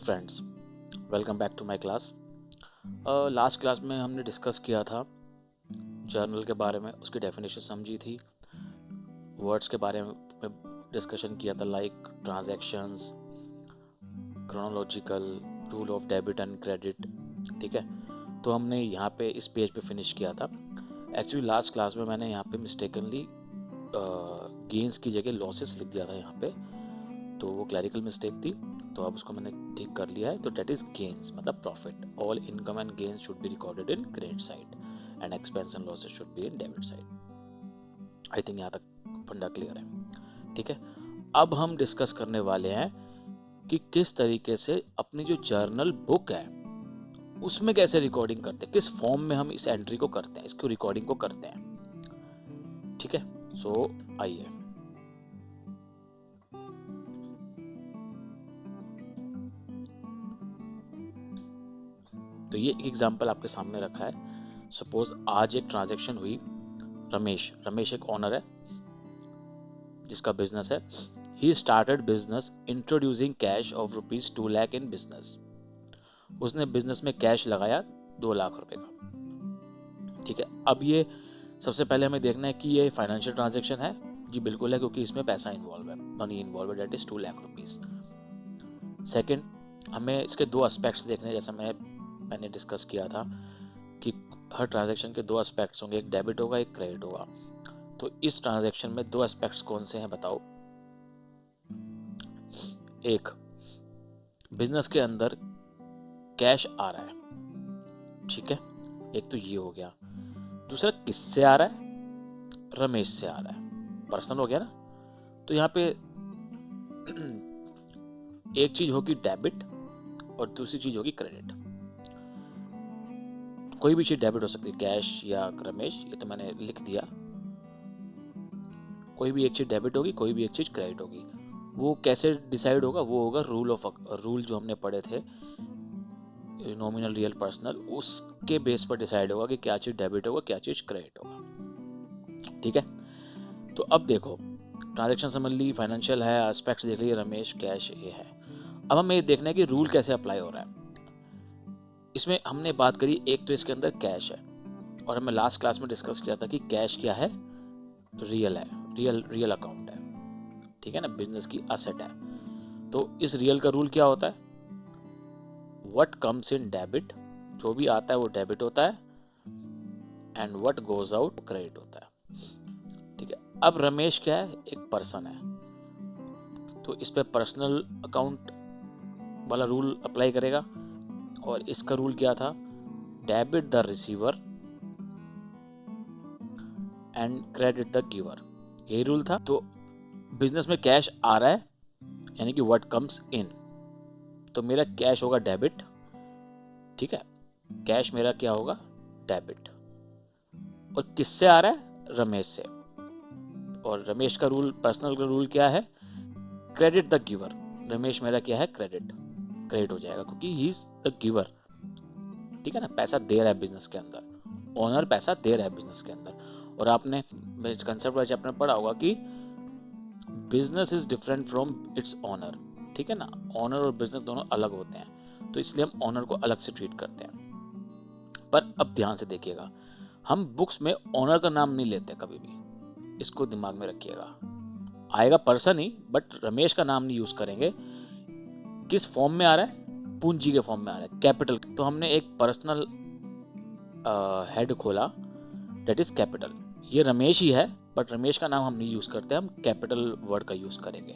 Friends, welcome back to my class. Last class में हमने discuss किया था जर्नल के बारे में, उसकी डेफिनेशन समझी थी, वर्ड्स के बारे में डिस्कशन किया था like transactions, chronological, rule of debit and credit. ठीक है, तो हमने यहाँ पे इस पेज पे फिनिश किया था। एक्चुअली लास्ट क्लास में मैंने यहाँ पे मिस्टेकनली गेन्स की जगह लॉसेस लिख दिया था यहाँ पे, तो वो क्लैरिकल मिस्टेक थी, तो अब उसको मैंने ठीक कर लिया है। तो डेट इज गेन्स मतलब profit. All income and gains should be recorded in credit side and expense and losses should be in debit side. I think यहाँ तक फंडा क्लियर है। ठीक है, अब हम डिस्कस करने वाले हैं कि किस तरीके से अपनी जो जर्नल बुक है उसमें कैसे रिकॉर्डिंग करते हैं, किस फॉर्म में हम इस एंट्री को करते हैं, इसको रिकॉर्डिंग को करते हैं। ठीक है, सो आइए। तो ये एक एग्जांपल आपके सामने रखा है। सपोज आज एक ट्रांजैक्शन हुई। रमेश एक ओनर है जिसका बिजनेस है। He started business introducing cash of ₹2 lakh in business. उसने बिजनेस में कैश लगाया 2 लाख रुपए का। ठीक है, अब ये सबसे पहले हमें देखना है कि ये फाइनेंशियल ट्रांजैक्शन है। जी बिल्कुल है, क्योंकि इसमें पैसा इन्वॉल्व है, मनी इन्वॉल्व है, that is 2 lakh rupees. Second, हमें इसके दो एस्पेक्ट्स देखने हैं, जैसा मैंने डिस्कस किया था कि हर ट्रांजैक्शन के दो एस्पेक्ट्स होंगे, एक डेबिट होगा, एक क्रेडिट होगा। तो इस ट्रांजैक्शन में दो एस्पेक्ट्स कौन से हैं बताओ। एक, बिजनेस के अंदर कैश आ रहा है। ठीक है, एक तो ये हो गया। दूसरा किससे आ रहा है? रमेश से आ रहा है, पर्सनल हो गया ना। तो यहाँ पे एक चीज होगी डेबिट और दूसरी चीज होगी क्रेडिट। कोई भी चीज डेबिट हो सकती है, कैश या रमेश, ये तो मैंने लिख दिया। कोई भी एक चीज डेबिट होगी, कोई भी एक चीज क्रेडिट होगी। वो कैसे डिसाइड होगा? वो होगा रूल जो हमने पढ़े थे, नॉमिनल रियल पर्सनल, उसके बेस पर डिसाइड होगा कि क्या चीज डेबिट होगा, क्या चीज क्रेडिट होगा। ठीक है, तो अब देखो, ट्रांजैक्शन समझ ली, फाइनेंशियल है, एस्पेक्ट्स देख लिए, रमेश कैश ये है। अब हमें ये देखना है कि रूल कैसे अप्लाई हो रहा है। इसमें हमने बात करी, एक तो इसके अंदर कैश है, और हमें लास्ट क्लास में डिस्कस किया था कि कैश क्या है? रियल है, रियल अकाउंट है। ठीक है ना, बिजनेस की असेट है। तो इस रियल का रूल क्या होता है? व्हाट कम्स इन डेबिट, जो भी आता है वो डेबिट होता है, and what goes out credit होता है। ठीक है, अब रमेश क्या है? एक पर्सन है, तो इस पे पर्सनल अकाउंट वाला रूल अप्लाई करेगा। और इसका रूल क्या था? Debit the receiver and credit the giver, यही रूल था। तो बिजनेस में कैश आ रहा है, यानी कि व्हाट कम्स इन, तो मेरा कैश होगा डेबिट। ठीक है, कैश मेरा क्या होगा? डेबिट। और किससे आ रहा है? रमेश से। और रमेश का रूल, पर्सनल का रूल क्या है? Credit the giver. रमेश मेरा क्या है? क्रेडिट हो जाएगा, क्योंकि ही इज द गिवर। ठीक है ना, पैसा दे रहा है बिजनेस के अंदर, ओनर पैसा दे रहा है बिजनेस के अंदर। और आपने कंसेप्ट वाइज आपने पढ़ा होगा कि business is different from its owner. ठीक है ना, ओनर और बिजनेस दोनों अलग होते हैं, तो इसलिए हम ओनर को अलग से ट्रीट करते हैं। पर अब ध्यान से देखिएगा, हम बुक्स में ओनर का नाम नहीं लेते कभी भी, इसको दिमाग में रखिएगा। आएगा पर्सन ही, बट रमेश का नाम नहीं यूज करेंगे। किस फॉर्म में आ रहा है? पूंजी के फॉर्म में आ रहा है, कैपिटल। तो हमने एक पर्सनल हेड खोला, डेट इज कैपिटल। ये रमेश ही है, बट रमेश का नाम हम नहीं यूज करते, हम कैपिटल वर्ड का यूज करेंगे।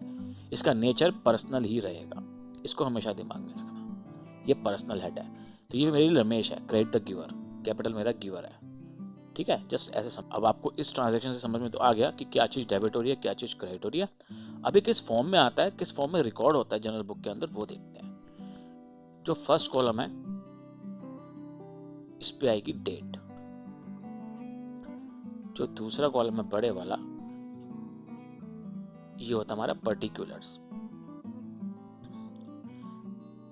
इसका नेचर पर्सनल ही रहेगा, इसको हमेशा दिमाग में रखना। ये पर्सनल हेड है, तो ये मेरी रमेश है, क्रेडिट द गिवर, कैपिटल मेरा गिवर है। ठीक है, जस्ट ऐसे अब आपको इस ट्रांजैक्शन से समझ में तो आ गया कि क्या चीज डेबिट हो रही है, क्या चीज क्रेडिट हो रही है। अभी किस फॉर्म में आता है, किस फॉर्म में रिकॉर्ड होता है जनरल बुक के अंदर, वो देखते हैं। जो फर्स्ट कॉलम है, इस पे आएगी डेट। जो दूसरा कॉलम है बड़े वाला, ये होता है हमारा पर्टिकुलर्स।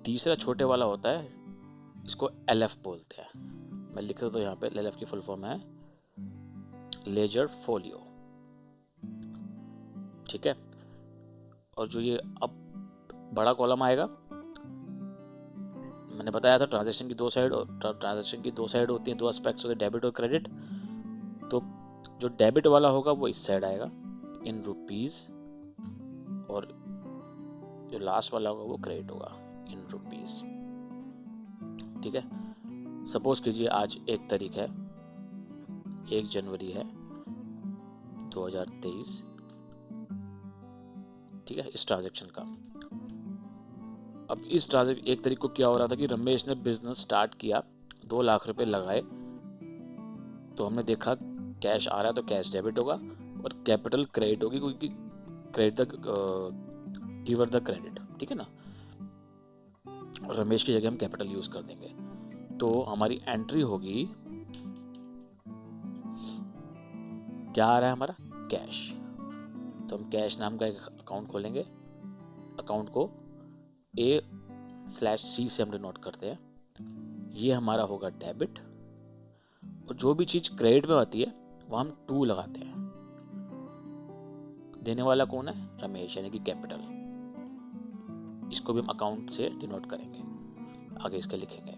तीसरा छोटे वाला होता है, इसको एलएफ बोलते हैं। मैं लिख रहा हूं यहाँ पे, एलएफ की फुल फॉर्म है लेजर फोलियो। ठीक है, और जो ये अब बड़ा कॉलम आएगा, मैंने बताया था ट्रांजैक्शन की दो साइड, होती हैं, दो एस्पेक्ट्स होते हैं, डेबिट और क्रेडिट। तो जो डेबिट वाला होगा वो इस साइड आएगा इन रुपीज, और जो लास्ट वाला होगा वो क्रेडिट होगा इन रुपीज। ठीक है, सपोज कीजिए आज 1 तारीख है, 1 जनवरी है 2023। ठीक है, इस ट्रांजेक्शन का, अब इस ट्रांजेक्शन 1 तारीख को क्या हो रहा था कि रमेश ने बिजनेस स्टार्ट किया, 2 लाख रुपए लगाए, तो हमने देखा कैश आ रहा है तो कैश डेबिट होगा और कैपिटल क्रेडिट होगी, क्योंकि credit the giver the credit. ठीक है ना, रमेश की जगह हम कैपिटल यूज कर देंगे, तो हमारी एंट्री होगी, क्या आ रहा है हमारा, कैश। तो हम कैश नाम का एक अकाउंट खोलेंगे, अकाउंट को A/C से हम डिनोट करते हैं। ये हमारा होगा डेबिट, और जो भी चीज क्रेडिट में आती है वो हम 2 लगाते हैं। देने वाला कौन है, रमेश, यानी कि कैपिटल। इसको भी हम अकाउंट से डिनोट करेंगे, आगे इसके लिखेंगे।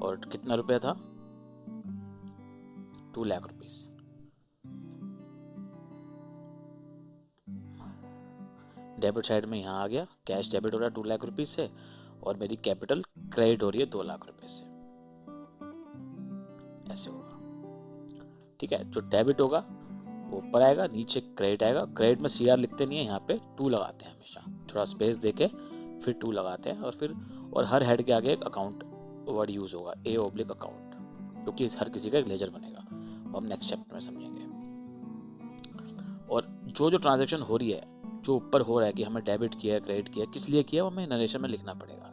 और कितना रुपया था, 2 लाख रुपीस। डेबिट साइड में यहाँ आ गया, कैश डेबिट हो रहा है 2 लाख रुपीस से, और मेरी कैपिटल क्रेडिट हो रही है 2 लाख रुपए से। ऐसे होगा। ठीक है, जो डेबिट होगा वो ऊपर आएगा, नीचे क्रेडिट आएगा। क्रेडिट में CR लिखते नहीं है, यहाँ पे 2 लगाते हैं हमेशा, थोड़ा स्पेस देके फिर 2 लगाते हैं, और हर हेड के आगे एक अकाउंट वर्ड यूज होगा, A/अकाउंट, क्योंकि हर किसी का एक लेजर बनेगा, वो हम नेक्स्ट चैप्टर में समझेंगे। और जो ट्रांजेक्शन हो रही है, जो ऊपर हो रहा है कि हमें डेबिट किया, क्रेडिट किया, किस लिए किया, वो हमें नरेशन में लिखना पड़ेगा।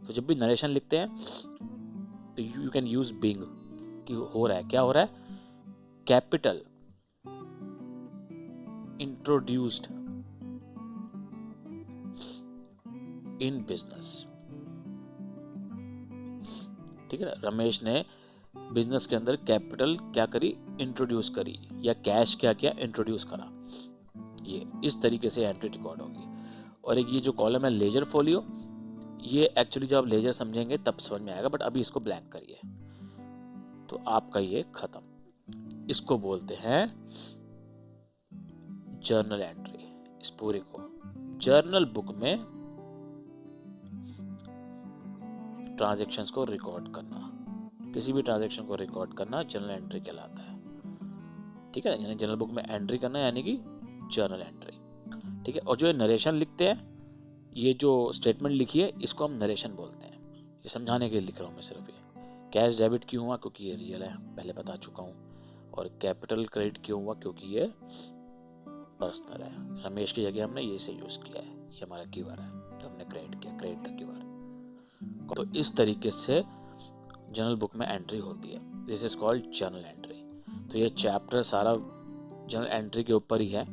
तो जब भी नरेशन लिखते हैं तो यू कैन यूज बीइंग, कि हो रहा है, क्या हो रहा है, कैपिटल इंट्रोड्यूस्ड इन बिजनेस। ठीक है ना, रमेश ने बिजनेस के अंदर कैपिटल क्या करी, इंट्रोड्यूस करी, या कैश क्या किया, इंट्रोड्यूस करा। ये इस तरीके से एंट्री रिकॉर्ड होगी। और एक ये जो कॉलम है लेजर फोलियो, ये एक्चुअली जब आप लेजर समझेंगे तब समझ में आएगा, बट अभी इसको ब्लैंक करिए तो आपका ये खत्म। इसको बोलते हैं जर्नल एंट्री। इस पूरे को जर्नल बुक में ट्रांजैक्शंस को रिकॉर्ड करना, किसी भी ट्रांजैक्शन को रिकॉर्ड करना जर्नल एंट्री कहलाता है। ठीक है, यानी जर्नल बुक में एंट्री करना यानी कि जर्नल एंट्री। ठीक है, और जो नरेशन लिखते हैं, ये जो स्टेटमेंट लिखी है इसको हम नरेशन बोलते हैं। ये समझाने के लिए लिख रहा हूँ मैं सिर्फ। ये कैश डेबिट क्यों हुआ, क्योंकि ये रियल है, पहले बता चुका हूँ। और कैपिटल क्रेडिट क्यों हुआ, क्योंकि ये पर्सनल है। रमेश की जगह हमने ये से यूज किया है, ये हमारा गिवर है, तो हमने क्रेडिट किया, क्रेडिट द गिवर। तो इस तरीके से जर्नल बुक में एंट्री होती है, this is called journal entry. तो ये चैप्टर सारा जर्नल एंट्री के ऊपर ही है।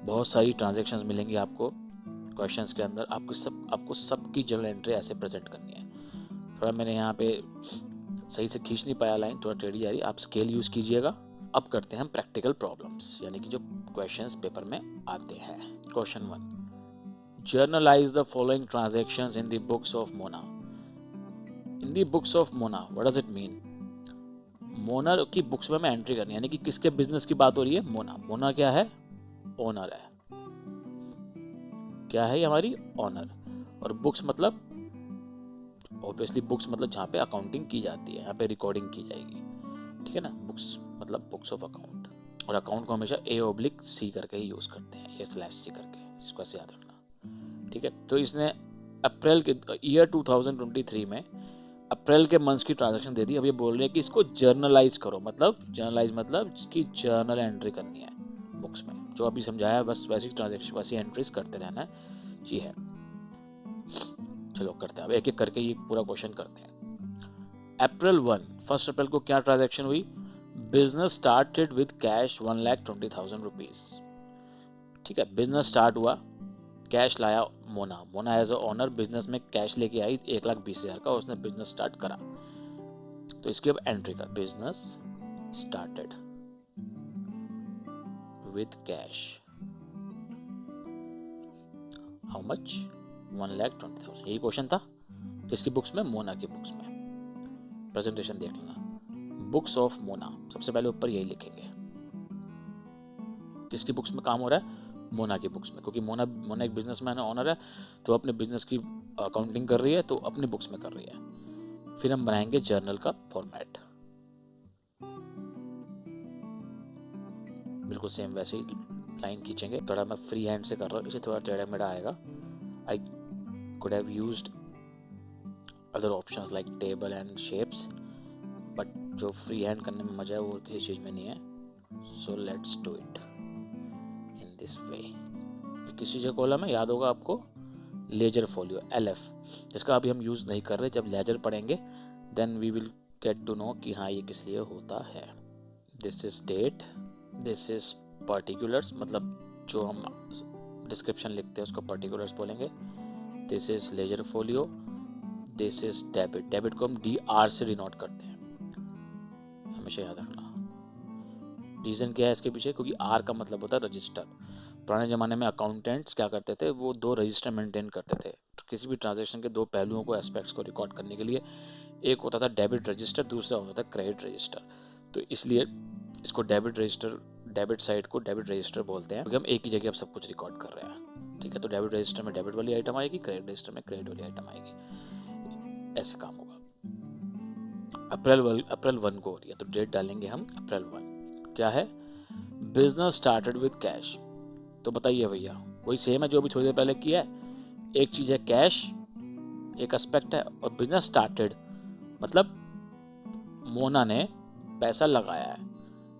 बहुत सारी ट्रांजैक्शंस मिलेंगी आपको क्वेश्चंस के अंदर, आपको सबकी जर्नल एंट्री ऐसे प्रेजेंट करनी है। थोड़ा मैंने यहाँ पे सही से खींच नहीं पाया, लाइन थोड़ा टेढ़ी आ रही, आप स्केल यूज कीजिएगा। अब करते हैं हम प्रैक्टिकल प्रॉब्लम्स, यानी कि जो क्वेश्चंस पेपर में आते हैं। Question 1, generalized the following transactions in the books of Mona. In the books of Mona, what does it mean? Mona की बुक्स में हमें एंट्री करनी है, यानी कि किसके बिजनेस की बात हो रही है, मोना। मोना क्या है, ओनर है। क्या है हमारी, ओनर। और बुक्स मतलब ऑब्वियसली बुक्स मतलब जहाँ पे अकाउंटिंग की जाती है, यहाँ पे रिकॉर्डिंग की जाएगी। ठीक है ना, बुक्स मतलब बुक्स ऑफ अकाउंट। और अकाउंट को हमेशा A/C करके ही यूज करते हैं, A/C करके, इसको ऐसे याद रखना। ठीक है, तो इसने अप्रैल के ईयर 2023 में अप्रैल के मंथ्स की ट्रांजैक्शन दे दी। अब ये बोल रहे हैं कि इसको जर्नलाइज करो, मतलब इसकी जर्नल एंट्री करनी है बुक्स में। जो अभी समझाया बस वैसी ट्रांजैक्शन, वैसी एंट्रीज करते रहना है जी है। चलो करते हैं, अब एक एक करके ये पूरा क्वेश्चन करते हैं। अप्रैल 1, 1 अप्रैल को क्या ट्रांजैक्शन हुई, business started with cash 1,20,000 rupees. ठीक है, बिजनेस स्टार्ट हुआ, कैश लाया Mona as a owner business में कैश लेके आई 1,20,000 का, उसने बिजनेस स्टार्ट करा। तो इसकी अब एंट्री कर, business started with cash, how much, 1,20,000। यही क्वेश्चन था किसकी बुक्स में? मोना की बुक्स में। प्रेजेंटेशन देख लेना, बुक्स ऑफ मोना, सबसे पहले ऊपर यही लिखेंगे। किसकी बुक्स में काम हो रहा है? मोना की बुक्स में, क्योंकि मोना एक बिजनेसमैन है, ऑनर है, तो अपने बिजनेस की अकाउंटिंग कर रही है, तो अपनी बुक्स में कर रही है। फिर हम बनाएंगे जर्नल का फॉर्मेट, बिल्कुल सेम वैसे ही लाइन खींचेंगे। थोड़ा मैं फ्री हैंड से कर रहा हूँ, इसे थोड़ा टेढ़ा मेढ़ा आएगा। I could have used other options like table and shapes, but जो फ्री हैंड करने में मजा है वो किसी चीज में नहीं है। So let's do it in this way. किस चीज का कॉलम है याद होगा आपको? लेजर फोलियो, LF, जिसका अभी हम यूज नहीं कर रहे। जब लेजर पढ़ेंगे then we will get to know कि हाँ ये किस लिए होता है। This is date, this is particulars, मतलब जो हम डिस्क्रिप्शन लिखते हैं उसको पर्टिकुलर्स बोलेंगे। This is ledger folio, this is debit. Debit को हम DR से डिनोट करते हैं, हमेशा याद रखना। रीजन क्या है इसके पीछे? क्योंकि R का मतलब होता है रजिस्टर। पुराने जमाने में अकाउंटेंट्स क्या करते थे, वो 2 रजिस्टर मेंटेन करते थे। तो किसी भी ट्रांजैक्शन के 2 पहलुओं को, एस्पेक्ट्स को रिकॉर्ड करने के लिए। एक होता था डेबिट रजिस्टर, दूसरा होता था क्रेडिट रजिस्टर। तो इसलिए इसको डेबिट रजिस्टर, डेबिट साइड को डेबिट रजिस्टर बोलते हैं, क्योंकि हम एक ही जगह अब सब कुछ रिकॉर्ड कर रहे हैं। ठीक है, तो डेबिट रजिस्टर में डेबिट वाली आइटम आएगी, क्रेडिट रजिस्टर में क्रेडिट वाली आइटम आएगी। ऐसे काम होगा। अप्रैल 1 को हो रही है, तो डेट डालेंगे हम अप्रैल 1। क्या है? Business started with cash. तो बताइए भैया, वही सेम है जो अभी थोड़ी देर पहले किया है। एक चीज है कैश, एक एस्पेक्ट है, और बिजनेस स्टार्टेड मतलब मोना ने पैसा लगाया है।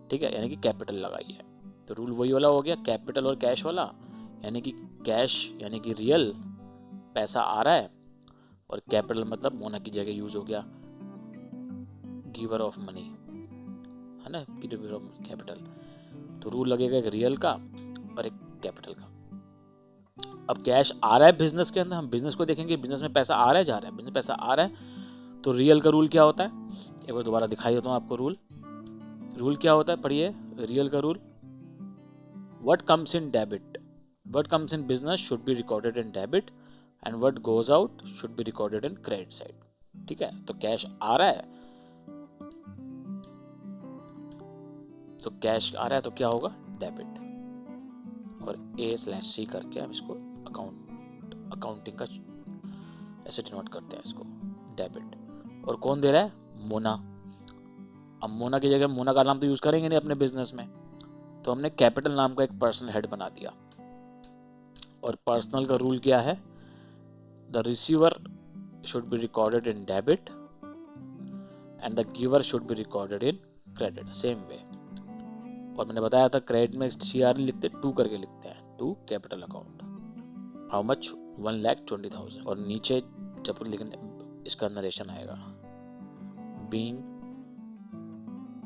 ठीक है, यानी कि कैपिटल लगाई है। तो रूल वही वाला हो गया, कैपिटल और कैश वाला। यानी कि कैश यानी कि रियल पैसा आ रहा है, और कैपिटल मतलब मोना की जगह यूज हो गया गिवर ऑफ मनी, है ना, गिवर ऑफ कैपिटल। तो रूल लगेगा एक रियल का और एक कैपिटल का। अब कैश आ रहा है बिजनेस के अंदर, हम बिजनेस को देखेंगे, बिजनेस में पैसा आ रहा है जा रहा है, बिजनेस पैसा आ रहा है। तो रियल का रूल क्या होता है? एक बार दोबारा दिखाई देता हूँ आपको। रूल क्या होता है, पढ़िए रियल का rule. What comes in debit, what comes in business should be recorded in debit, and what goes out should be recorded in credit side. ठीक है, तो कैश आ रहा है, तो कैश आ रहा है तो क्या होगा? डेबिट। और A/C करके हम इसको अकाउंटिंग का ऐसे डिनोट करते हैं इसको, डेबिट। और कौन दे रहा है? मोना। अब मोना की जगह मोना का नाम तो यूज करेंगे नहीं अपने बिजनेस में, तो हमने कैपिटल नाम का एक पर्सनल हेड बना दिया। और पर्सनल का रूल क्या है? The receiver should be recorded in debit and the giver should be recorded in credit, same way. और मैंने बताया था क्रेडिट में CR नहीं लिखते, 2 करके लिखते हैं, to capital account. How much? 1,20,000। और नीचे जब लिखने इसका नरेशन आएगा, बीइंग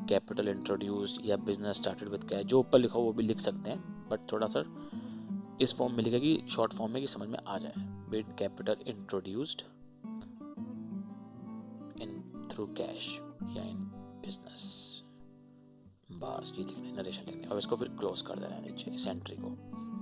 कैपिटल इंट्रोड्यूस या बिजनेस स्टार्टेड विद कैश, जो ऊपर लिखा हो वो भी लिख सकते हैं, बट थोड़ा सा इस फॉर्म में लिखेगी, शॉर्ट फॉर्म में, कि समझ में आ जाए। Being capital introduced in through cash या इन बिजनेस, बस ये लिखना है, नरेशन लिखना है। और इसको फिर क्लोज कर देना है नीचे इस एंट्री को।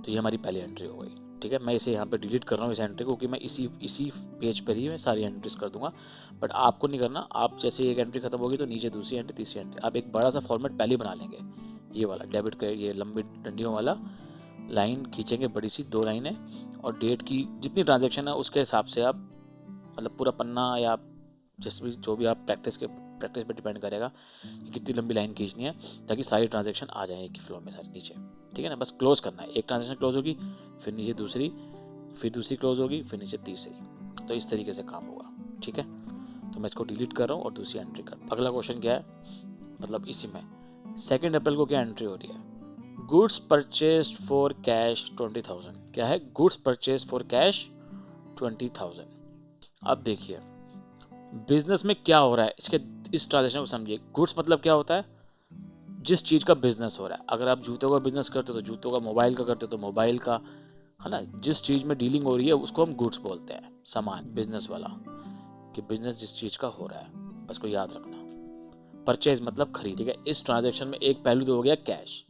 तो ये हमारी पहली एंट्री हो गई। ठीक है, मैं इसे यहाँ पे डिलीट कर रहा हूँ इस एंट्री को, क्योंकि मैं इसी पेज पर ही मैं सारी एंट्रीज कर दूंगा। बट आपको नहीं करना, आप जैसे एक एंट्री खत्म होगी तो नीचे दूसरी एंट्री, तीसरी एंट्री, आप एक बड़ा सा फॉर्मेट पहले बना लेंगे। ये वाला डेबिट क्रेडिट, ये लंबी डंडियों वाला लाइन खींचेंगे, बड़ी सी 2 लाइनें, और डेट की जितनी ट्रांजेक्शन है उसके हिसाब से आप, मतलब पूरा पन्ना या जिस भी जो भी आप प्रैक्टिस पे डिपेंड करेगा कितनी लंबी लाइन खींचनी है, ताकि सारी ट्रांजेक्शन आ जाए एक ही फ्लो में सारी नीचे। ठीक है ना, बस क्लोज करना है। एक ट्रांजेक्शन क्लोज होगी, फिर नीचे दूसरी, फिर दूसरी क्लोज होगी, फिर नीचे तीसरी। तो इस तरीके से काम होगा। ठीक है, तो मैं इसको डिलीट कर रहा हूँ और दूसरी एंट्री कर। अगला क्वेश्चन क्या है, मतलब इसी में 2 अप्रैल को क्या एंट्री हो रही है? Goods purchase for cash 20,000। क्या है? Goods purchase for cash 20,000। अब देखिए बिजनेस में क्या हो रहा है, इसके इस ट्रांजेक्शन को समझिए। गुड्स मतलब क्या होता है? जिस चीज का बिजनेस हो रहा है। अगर आप जूतों का बिजनेस करते हो तो जूतों का, मोबाइल का करते हो तो मोबाइल का, है ना। जिस चीज में डीलिंग हो रही है उसको हम गुड्स बोलते हैं, सामान, बिजनेस वाला, कि बिजनेस जिस चीज का हो रहा है, बस को याद रखना। परचेज मतलब खरीद। ठीक है, इस ट्रांजेक्शन में एक पहलू तो हो गया कैश,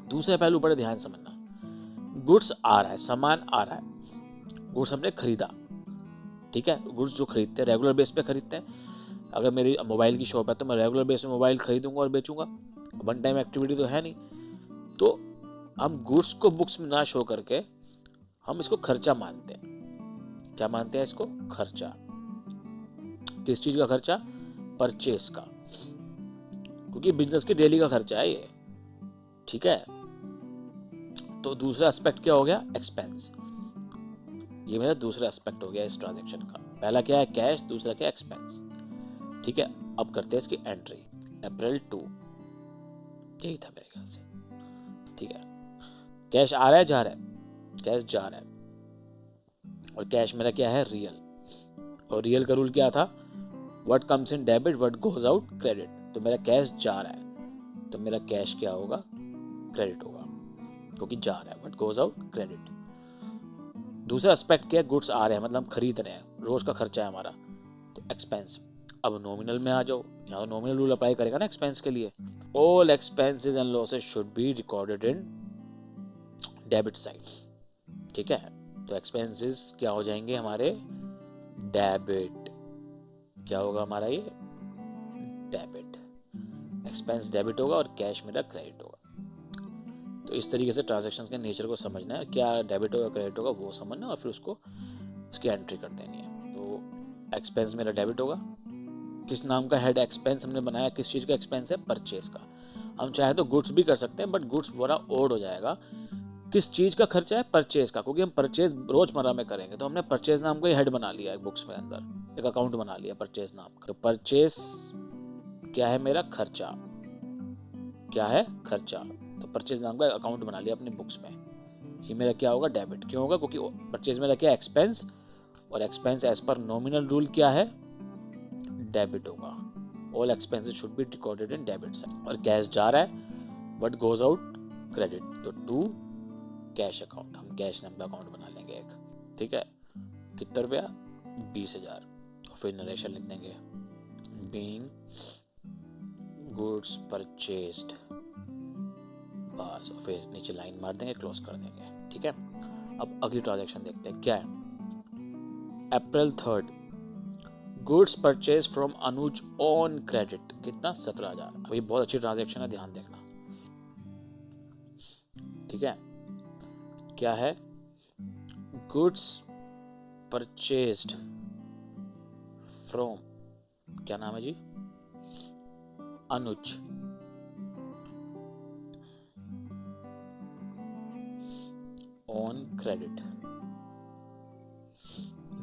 दूसरा पहलू बड़े ध्यान समझना, गुड्स आ रहा है, सामान आ रहा है, गुड्स हमने खरीदा, ठीक है। गुड्स जो खरीदते हैं रेगुलर बेस पे खरीदते हैं। अगर मेरी मोबाइल की शॉप है तो मैं रेगुलर बेस में मोबाइल खरीदूंगा और बेचूंगा, वन टाइम एक्टिविटी तो है नहीं। तो हम गुड्स को बुक्स में ना शो करके हम इसको खर्चा मानते हैं। क्या मानते हैं इसको? खर्चा। किस चीज का खर्चा? परचेस का, क्योंकि बिजनेस की डेली का खर्चा है ये, ठीक है। तो दूसरा एस्पेक्ट क्या हो गया? एक्सपेंस। ये मेरा दूसरा एस्पेक्ट हो गया इस ट्रांजेक्शन का। पहला क्या है? कैश, दूसरा क्या? एक्सपेंस, ठीक है। अब करते हैं इसकी एंट्री। अप्रैल 2, यही था मेरे ख्याल से, ठीक है। कैश आ रहा है, जा रहा है? कैश जा रहा है, और कैश मेरा क्या है? रियल। और रियल का रूल क्या था? What comes in debit, what goes out credit. तो मेरा कैश जा रहा है, तो मेरा कैश क्या होगा? क्रेडिट होगा, क्योंकि जा रहा है। What goes out credit. दूसरा एस्पेक्ट क्या है? गुड्स आ रहे हैं, मतलब हम खरीद रहे हैं, रोज का खर्चा है हमारा, तो एक्सपेंस। अब नॉमिनल में आ जाओ, यहाँ नॉमिनल रूल अप्लाई करेगा ना एक्सपेंस के लिए। All expenses and losses should be recorded in debit side, ठीक है। तो एक्सपेंसेस क्या हो जाएंगे हमारे? डेबिट। क्या होगा हमारा ये? डेबिट। एक्सपेंस डेबिट होगा और कैश मेरा क्रेडिट होगा। तो इस तरीके से ट्रांजैक्शन के नेचर को समझना है, क्या डेबिट होगा क्रेडिट होगा वो समझना, और फिर उसको इसकी एंट्री कर देनी है। तो एक्सपेंस मेरा डेबिट होगा। किस नाम का हेड एक्सपेंस हमने बनाया? किस चीज का एक्सपेंस है? परचेज का। हम चाहे तो गुड्स भी कर सकते हैं, बट गुड्स बड़ा ओड हो जाएगा। किस चीज का खर्चा है? परचेज का, क्योंकि हम परचेज रोजमर्रा में करेंगे, तो हमने परचेज नाम का हेड बना लिया है बुक्स में, अंदर एक अकाउंट बना लिया परचेज नाम का। तो परचेज क्या है मेरा? खर्चा। क्या है? खर्चा। तो परचेज नाम का अकाउंट बना लिया अपनी बुक्स में। ये मेरा क्या होगा? डेबिट। क्यों होगा? क्योंकि परचेज मेरा क्या? एक्सपेंस, और expense as per nominal rule क्या है? डेबिट होगा। All expenses should be recorded in debit side. और कैश जा रहा है, व्हाट गोज आउट? क्रेडिट। तो टू कैश अकाउंट, हम कैश नाम का अकाउंट बना लेंगे एक, ठीक है। कितना रुपया? 20,000। और फिर नरेशन लिख देंगे, बीइंग गुड्स परचेज्ड, बस। और फिर नीचे लाइन मार देंगे, क्लोज कर देंगे, ठीक है। अब अगली ट्रांजैक्शन देखते हैं क्या है। अप्रैल 3, goods purchase from Anuj on credit. कितना? 17,000। अभी बहुत अच्छी ट्रांजैक्शन है, ध्यान देखना, ठीक है। क्या है? गुड्स परचेज्ड फ्रॉम, क्या नाम है जी? अनुज, ऑन क्रेडिट,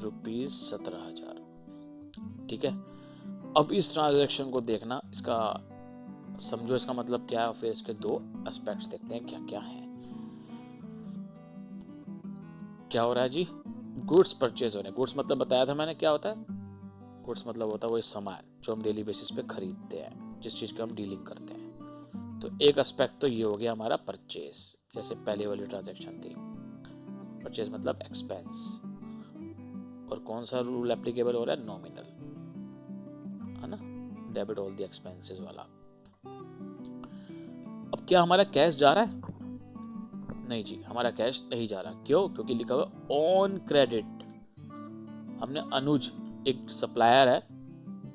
₹17,000, ठीक है। अब इस ट्रांजैक्शन को देखना, इसका समझो, इसका मतलब क्या है, फिर इसके दो एस्पेक्ट्स देखते हैं क्या क्या है। क्या हो रहा है जी? गुड्स परचेज हो रहे हैं। गुड्स मतलब बताया था मैंने क्या होता है? गुड्स मतलब होता है वही सामान जो हम डेली बेसिस पे खरीदते हैं, जिस चीज की हम डीलिंग करते हैं। तो एक एस्पेक्ट तो ये हो गया हमारा परचेज, जैसे पहले वाली ट्रांजैक्शन थी। परचेज मतलब एक्सपेंस, और कौन सा रूल एप्लीकेबल हो रहा है? नॉमिनल, है ना, डेबिट ऑल द एक्सपेंसेस वाला। अब क्या हमारा कैश जा रहा है? नहीं जी, हमारा कैश नहीं जा रहा। क्यों? क्योंकि लिखा हुआ ऑन क्रेडिट। हमने अनुज, एक सप्लायर है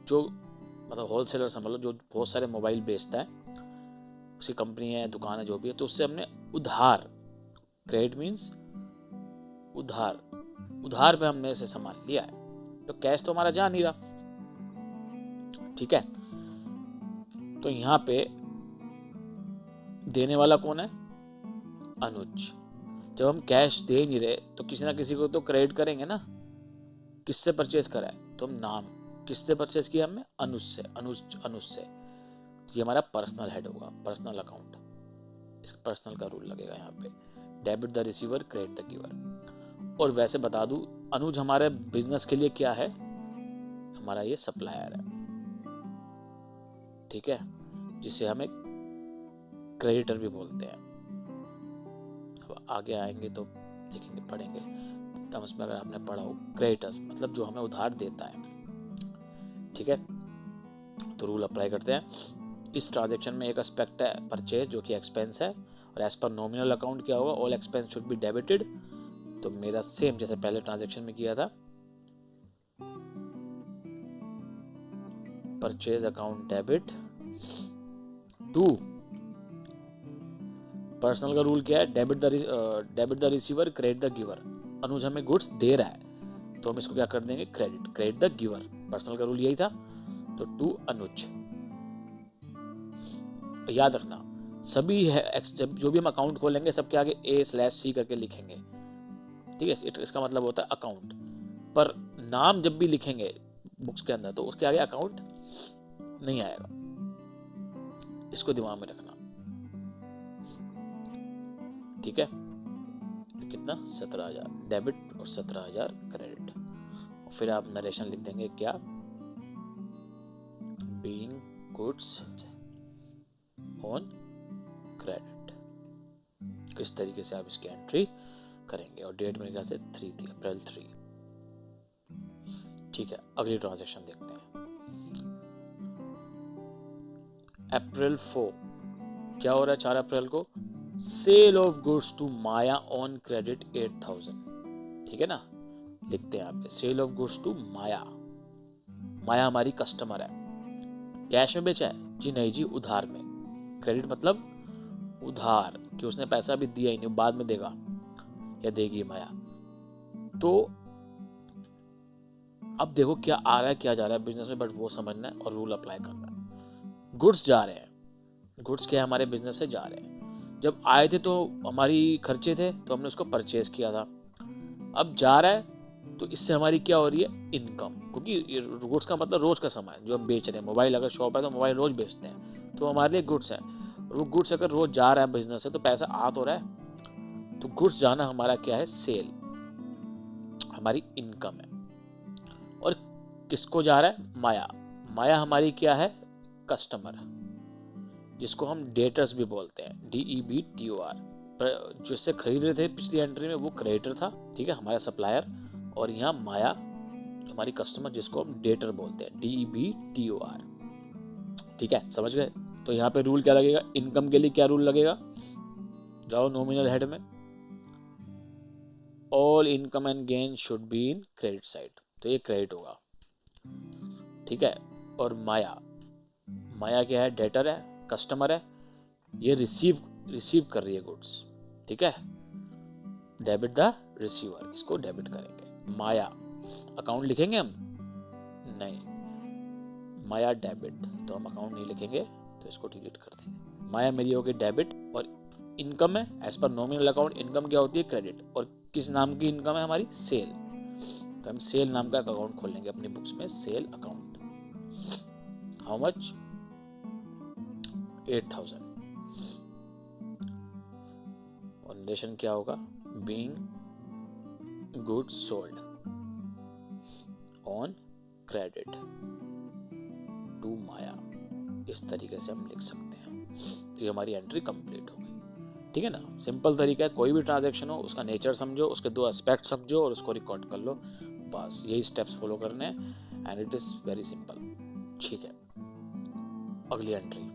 जो मतलब होलसेलर समझ लो, जो बहुत सारे मोबाइल बेचता है, उसकी कंपनी है, दुकान है, जो भी है, तो उससे हमने उधार, क्रेडिट मींस उधार, उधार पे हमने इसे सामान लिया है, तो कैश तो हमारा जा नहीं रहा, ठीक है। तो यहाँ पे देने वाला कौन है? अनुज। जब हम कैश दे नहीं रहे तो किसी ना किसी को तो क्रेडिट करेंगे ना। किससे परचेज करा है? तो हम नाम, किससे परचेज किया हमने? अनुज से, अनुज से। ये हमारा पर्सनल हेड होगा, पर्सनल अकाउंट, इस पर्सनल का रूल लगेगा यहाँ पे। Debit the receiver, credit the giver. और वैसे बता दूं, अनुज हमारे बिजनेस के लिए क्या है? हमारा ये सप्लायर है, ठीक है, जिसे हमें क्रेडिटर भी बोलते हैं। अब आगे आएंगे तो देखेंगे, पढ़ेंगे टर्म्स में, अगर आपने पढ़ा हो, क्रेडिटर्स मतलब जो हमें उधार देता है, ठीक है। तो रूल अप्लाई करते हैं। इस ट्रांजैक्शन में एक एस्पेक्ट है परचेज, जो कि एक्सपेंस है, और एज पर नॉमिनल अकाउंट क्या होगा? All expense should be debited तो मेरा सेम जैसे पहले ट्रांजैक्शन में किया था, purchase account debit to, personal का रूल क्या है, debit the receiver credit the giver. Anuj हमें गुड्स दे रहा है तो हम इसको क्या कर देंगे, क्रेडिट द गिवर। पर्सनल का रूल यही था, तो टू अनुज। याद रखना सभी है जब जो भी हम अकाउंट खोलेंगे सबके आगे A/C करके लिखेंगे, ठीक है। इसका मतलब होता है अकाउंट, पर नाम जब भी लिखेंगे बुक्स के अंदर तो उसके आगे अकाउंट नहीं आएगा, इसको दिमाग में रखना, ठीक है। कितना, 17,000 डेबिट और 17,000 क्रेडिट। फिर आप नरेशन लिख देंगे क्या, बीइंग गुड्स ऑन क्रेडिट। किस तरीके से आप इसकी एंट्री करेंगे, और डेट मेरे ख्याल से 3 थी, अप्रैल 3, ठीक है। अगली ट्रांजैक्शन देखते हैं, अप्रैल 4 क्या हो रहा है, 4 अप्रैल को sale of goods to Maya on credit 8,000, ठीक है ना। लिखते हैं आप sale of goods to Maya. Maya हमारी कस्टमर है, कैश में बेचा है जी, नहीं जी, उधार में। क्रेडिट मतलब उधार, कि उसने पैसा भी दिया ही नहीं, बाद में देगा या देगी माया। तो अब देखो क्या आ रहा है क्या जा रहा है बिजनेस में, बट वो समझना है और रूल अप्लाई करना है। गुड्स जा रहे हैं, गुड्स क्या हमारे बिजनेस से जा रहे हैं, जब आए थे तो हमारी खर्चे थे तो हमने उसको परचेज किया था, अब जा रहा है तो इससे हमारी क्या हो रही है, इनकम। क्योंकि गुड्स का मतलब रोज का सामान जो हम बेच रहे हैं, मोबाइल अगर शॉप है तो मोबाइल रोज बेचते हैं, तो हमारे लिए गुड्स है, और वो गुड्स अगर रोज जा रहा है बिजनेस से तो पैसा आ तो रहा है, तो गुड्स जाना हमारा क्या है, सेल, हमारी इनकम है। और किसको जा रहा है, माया। माया हमारी क्या है, कस्टमर, जिसको हम डेटर्स भी बोलते हैं, DEBTOR। जिससे खरीद रहे थे पिछली एंट्री में वो क्रेडिटर था, ठीक है, हमारा सप्लायर, और यहाँ माया हमारी कस्टमर जिसको हम डेटर बोलते हैं, DEBTOR, ठीक है, समझ गए। तो यहाँ पे रूल क्या लगेगा, इनकम के लिए क्या रूल लगेगा, जाओ नॉमिनल हेड में, all income and gain should be in credit side, तो ये क्रेडिट होगा, ठीक है। और माया, माया क्या है, डेटर है, कस्टमर है, ये रिसीव कर रही है गुड्स, ठीक है, डेबिट द रिसीवर, इसको डेबिट करेंगे। माया अकाउंट लिखेंगे हम, नहीं, माया डेबिट, तो हम अकाउंट नहीं लिखेंगे, तो इसको डिलीट कर देंगे। माया मेरी होगी डेबिट, और इनकम है as per nominal account, income क्या होती है, क्रेडिट, और किस नाम की इनकम है हमारी, सेल, तो हम सेल नाम का अकाउंट खोल लेंगे अपनी बुक्स में, सेल अकाउंट। हाउ मच, 8,000, और नरेशन क्या होगा, being goods sold on credit to Maya, इस तरीके से हम लिख सकते हैं। तो ये हमारी एंट्री कंप्लीट हो गई, ठीक है ना। सिंपल तरीका है, कोई भी ट्रांजैक्शन हो उसका नेचर समझो, उसके 2 एस्पेक्ट समझो और उसको रिकॉर्ड कर लो, बस यही स्टेप्स फॉलो करने हैं, and it is very simple, ठीक है। अगली एंट्री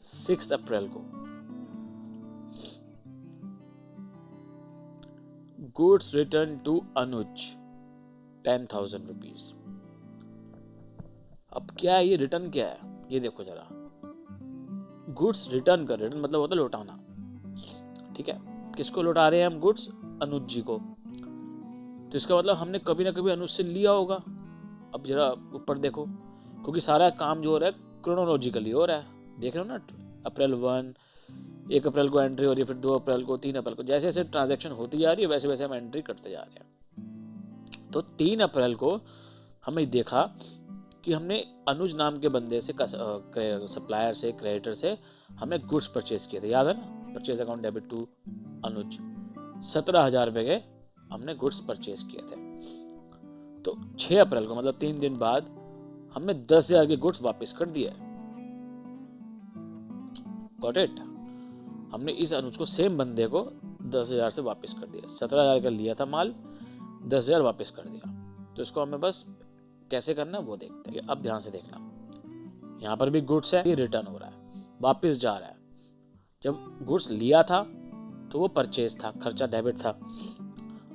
6 अप्रैल को, goods return to Anuj 10,000 rupees. अब क्या है ये, रिटर्न क्या है, ये देखो जरा, गुड्स रिटर्न कर, रिटर्न मतलब होता है लौटाना, ठीक है। किसको लौटा रहे हैं हम, गुड्स, अनुज जी को, तो इसका मतलब हमने कभी ना कभी अनुज से लिया होगा। अब जरा ऊपर देखो, क्योंकि सारा काम जो हो रहा है क्रोनोलॉजिकली हो रहा है, देख रहे हो ना, अप्रैल 1, 1 अप्रैल को एंट्री हो रही है, फिर 2 अप्रैल को, 3 अप्रैल को, जैसे जैसे ट्रांजैक्शन होती जा रही है वैसे वैसे हम एंट्री करते जा रहे हैं। तो 3 अप्रैल को हमें देखा कि हमने अनुज नाम के बंदे से, सप्लायर से, क्रेडिटर से हमने गुड्स परचेज किए थे, याद है ना, परचेज अकाउंट डेबिट टू अनुज, 17,000 रुपए के हमने गुड्स परचेज किए थे। तो 6 अप्रैल को मतलब 3 दिन बाद हमने 10,000 के गुड्स वापस कर दिए, गॉट इट। हमने इस अनुज को, सेम बंदे को 10,000 से वापस कर दिया, 17,000 का लिया था माल, 10,000 वापस कर दिया। तो इसको हमें बस कैसे करना है वो देखते हैं। अब ध्यान से देखना, यहाँ पर भी गुड्स है, ये रिटर्न हो रहा है, वापस जा रहा है। जब गुड्स लिया था तो वो परचेज था, खर्चा डेबिट था,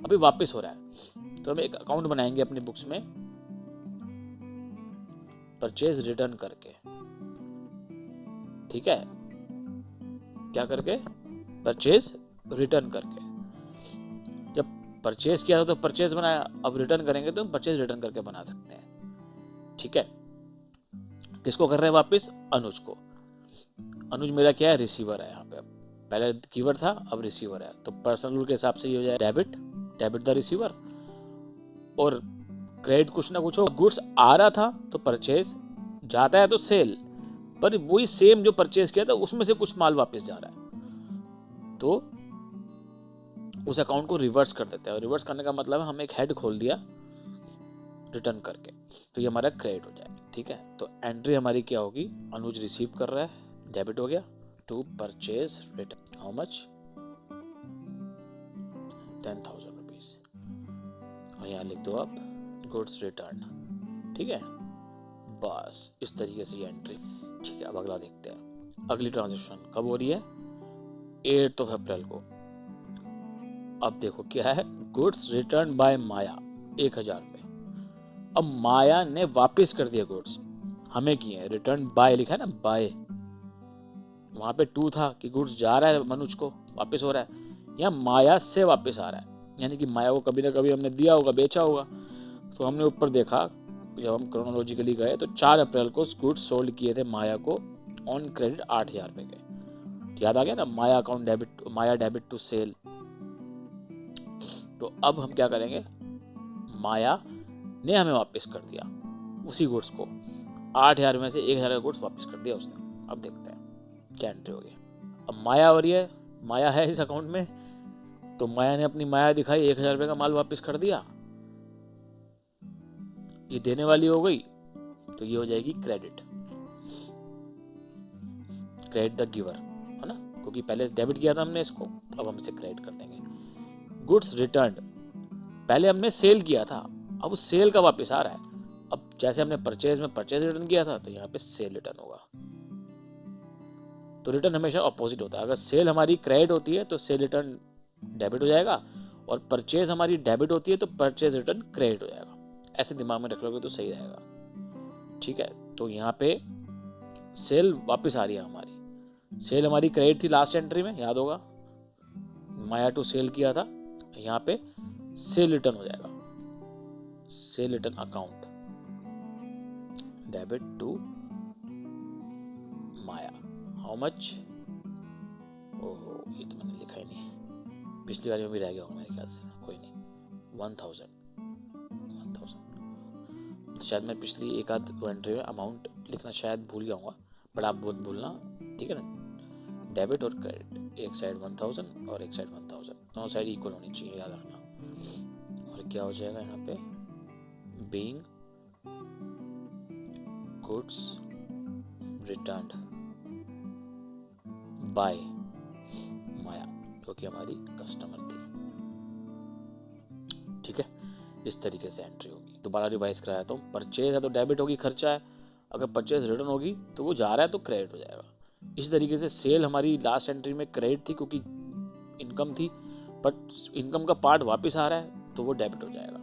अभी वापस हो रहा है, तो हम एक अकाउंट बनाएंगे अपनी बुक्स में परचेज रिटर्न करके, ठीक है, क्या करके, परचेज रिटर्न करके। जब परचेज किया था तो परचेज बनाया, अब रिटर्न करेंगे तो हम परचेज रिटर्न करके बना सकते हैं, ठीक है। किसको कर रहे हैं वापस, अनुज को। अनुज मेरा क्या है, रिसीवर है यहाँ पे, पहले गिवर था अब रिसीवर है, तो पर्सनल रूल के हिसाब से ये हो जाए डेबिट, डेबिट द रिसीवर। और क्रेडिट कुछ ना कुछ हो, गुड्स आ रहा था तो परचेज, जाता है तो सेल, पर वही सेम जो परचेज किया था उसमें से कुछ माल वापस जा रहा है, तो उस अकाउंट को रिवर्स कर देते हैं। और रिवर्स करने का मतलब है हम एक हेड खोल दिया रिटर्न करके, तो ये हमारा क्रेडिट हो जाए, ठीक है। तो एंट्री हमारी क्या होगी, अनुज रिसीव कर रहा है, डेबिट हो गया, to purchase return, how much, 10,000 rupees, और यहाँ लिख दो आप गुड्स रिटर्न, ठीक है। बस इस तरीके से ये एंट्री, ठीक है। अब अगला देखते हैं, अगली ट्रांजेक्शन कब हो रही है, 8 अप्रैल को। अब देखो क्या है, गुड्स रिटर्न बाय माया 1,000 रुपए। अब माया ने वापस कर दिया गुड्स, हमें किए रिटर्न बाय लिखा है ना, बाय, वहां पे 2 था कि गुड्स जा रहा है मनुज को, वापस हो रहा है, यहाँ माया से वापस आ रहा है, यानी कि माया को कभी ना कभी हमने दिया होगा, बेचा होगा। तो हमने ऊपर देखा, जब हम क्रोनोलॉजिकली गए तो 4 अप्रैल को गुड्स सोल्ड किए थे माया को ऑन क्रेडिट 8,000 रुपए के, याद आ गया ना, Maya account debit, Maya debit to sale. तो अब हम क्या करेंगे, माया ने हमें वापस कर दिया उसी गुड्स को, 8,000 में से 1,000 का गुड्स वापस कर दिया उसने। अब देखते हैं क्या एंट्री होगी। अब माया हो रही है, माया है इस अकाउंट में, तो माया ने अपनी माया दिखाई, 1,000 रुपए का माल वापस कर दिया, ये देने वाली हो गई, तो ये हो जाएगी क्रेडिट, क्रेडिट द गिवर, है ना, क्योंकि पहले डेबिट किया था हमने इसको, अब हम इसे क्रेडिट कर देंगे। गुड्स रिटर्न, पहले हमने सेल किया था, अब उस सेल का वापस आ रहा है। अब जैसे हमने परचेज में परचेज रिटर्न किया था, तो यहाँ पे सेल रिटर्न होगा। तो रिटर्न हमेशा अपोजिट होता है, अगर सेल हमारी क्रेडिट होती है तो सेल रिटर्न डेबिट हो जाएगा, और परचेज हमारी डेबिट होती है तो परचेज रिटर्न क्रेडिट हो जाएगा। ऐसे दिमाग में रख लोगे तो सही रहेगा, ठीक है। तो यहाँ पे सेल वापस आ रही है हमारी, सेल हमारी क्रेडिट थी लास्ट एंट्री में, याद होगा, माया टू सेल किया था, यहाँ पे सेल रिटर्न हो जाएगा, sale return account debit to Maya, how much, ओहो ये तो मैंने लिखा ही नहीं है, पिछली बार में भी रह गया होगा मेरे ख्याल से, कोई नहीं, 1,000, शायद मैं पिछली एक आध एंट्री में अमाउंट लिखना शायद भूल गया हूँ, बट आप भूलना, ठीक है ना। डेबिट और क्रेडिट, एक साइड 1,000 और एक साइड 1,000, दोनों साइड इक्वल होनी चाहिए, याद रखना। और क्या हो जाएगा यहाँ पे, बीइंग गुड्स रिटर्न्ड बाय माया, जो कि हमारी कस्टमर थी, ठीक है। इस तरीके से एंट्री होगी। दोबारा रिवाइज कराया तो, परचेज है तो डेबिट होगी, खर्चा है, अगर परचेज रिटर्न होगी तो वो जा रहा है तो क्रेडिट हो जाएगा। इसी तरीके से सेल हमारी लास्ट एंट्री में क्रेडिट थी क्योंकि इनकम थी, बट इनकम का पार्ट वापस आ रहा है तो वो डेबिट हो जाएगा,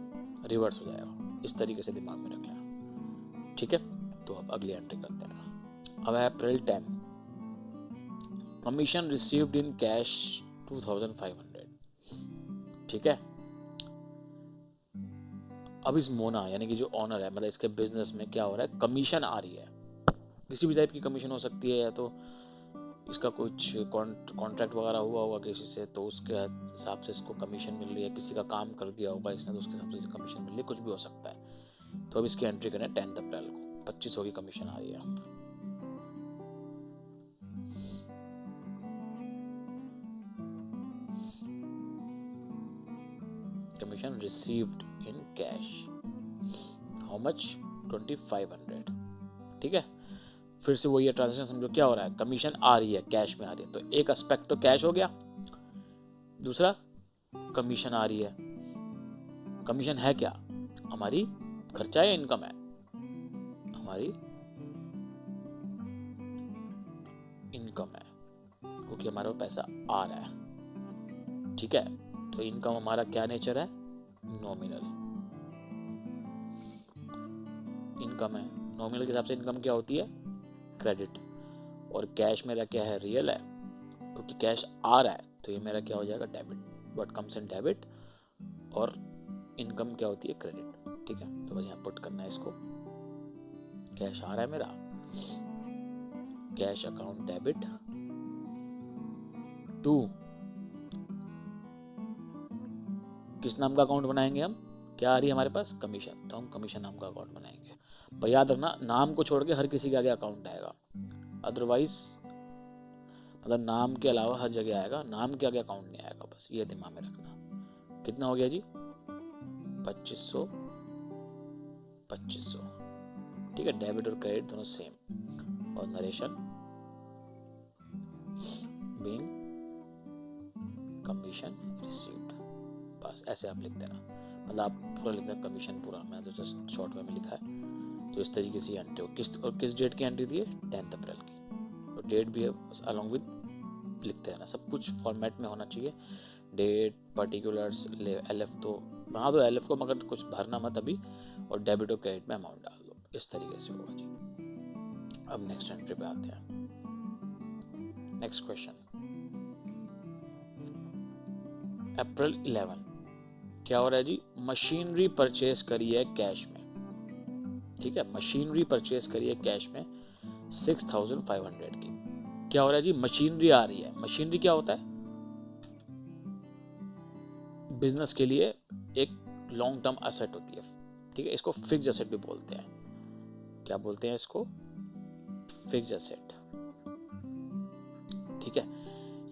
रिवर्स हो जाएगा। इस तरीके से दिमाग में रख लेना, ठीक है। तो अब अगली एंट्री करते हैं। अब है अप्रैल 10, कमीशन रिसीव्ड इन कैश 2,500, ठीक है। अब इस मोना यानी कि जो ऑनर है, मतलब इसके बिजनेस में क्या हो रहा है, कमीशन आ रही है, किसी भी टाइप की कमीशन हो सकती है, या तो इसका कुछ कॉन्ट्रैक्ट वगैरह हुआ होगा किसी से, तो उसके हिसाब से इसको कमीशन मिल रही है, किसी का काम कर दिया होगा इसने तो उसके हिसाब से कमीशन मिल रही है, कुछ भी हो सकता है। तो अब इसकी एंट्री करें 10 अप्रैल को, 2500 की कमीशन आ रही है। Commission received in cash, how much, 2,500, ठीक है। फिर से वो ये ट्रांजेक्शन समझो क्या हो रहा है, कमीशन आ रही है, कैश में आ रही है, तो एक एस्पेक्ट तो कैश हो गया, दूसरा कमीशन आ रही है। कमीशन है क्या, हमारी खर्चा या इनकम है, हमारी इनकम है, क्योंकि हमारे पैसा आ रहा है, ठीक है। तो इनकम हमारा क्या नेचर है, नॉमिनल इनकम है। नॉमिनल के हिसाब से इनकम क्या होती है, क्रेडिट। और कैश मेरा क्या है, रियल है, क्योंकि कैश आ रहा है तो ये मेरा क्या हो जाएगा, debit. What comes in debit, और इनकम क्या होती है, क्रेडिट। ठीक है, तो बस यहाँ पुट करना है इसको। कैश आ रहा है मेरा, कैश अकाउंट डेबिट टू किस नाम का अकाउंट बनाएंगे हम, क्या आ रही है हमारे पास, कमीशन, तो हम कमीशन नाम का अकाउंट बनाएंगे। पर याद रखना नाम को छोड़ के हर किसी के आगे अकाउंट आएगा, अदरवाइज मतलब नाम के अलावा हर जगह आएगा, नाम के आगे अकाउंट नहीं आएगा, बस ये दिमाग में रखना। कितना हो गया जी, 2500 2500। ठीक है, डेबिट और क्रेडिट दोनों सेम। और नरेशन बीइंग कमीशन रिसीव्ड, बस ऐसे आप लिख देना। मतलब आप पूरा लिख देना कमीशन पूरा, मैंने तो जस्ट शॉर्ट वे में लिखा है। तो इस तरीके से एंट्री हो, किस डेट की एंट्री दी है, 10 अप्रैल की। और डेट भी है अलॉन्ग विद लिखते रहना, सब कुछ फॉर्मेट में होना चाहिए। डेट, पर्टिकुलर्स, एलएफ तो वहाँ तो एलएफ को मगर कुछ भरना मत अभी, और डेबिट और क्रेडिट में अमाउंट डाल दो, इस तरीके से होगा जी। अब नेक्स्ट एंट्री पे आते हैं। नेक्स्ट क्वेश्चन, अप्रैल 11 क्या हो रहा है जी, मशीनरी परचेज करी है कैश में। ठीक है, मशीनरी परचेज करी है कैश में 6500 की। क्या हो रहा है जी, मशीनरी आ रही है। मशीनरी क्या होता है, बिजनेस के लिए एक लॉन्ग टर्म एसेट होती है। ठीक है, इसको फिक्स एसेट भी बोलते हैं। क्या बोलते हैं इसको, फिक्स एसेट। ठीक है,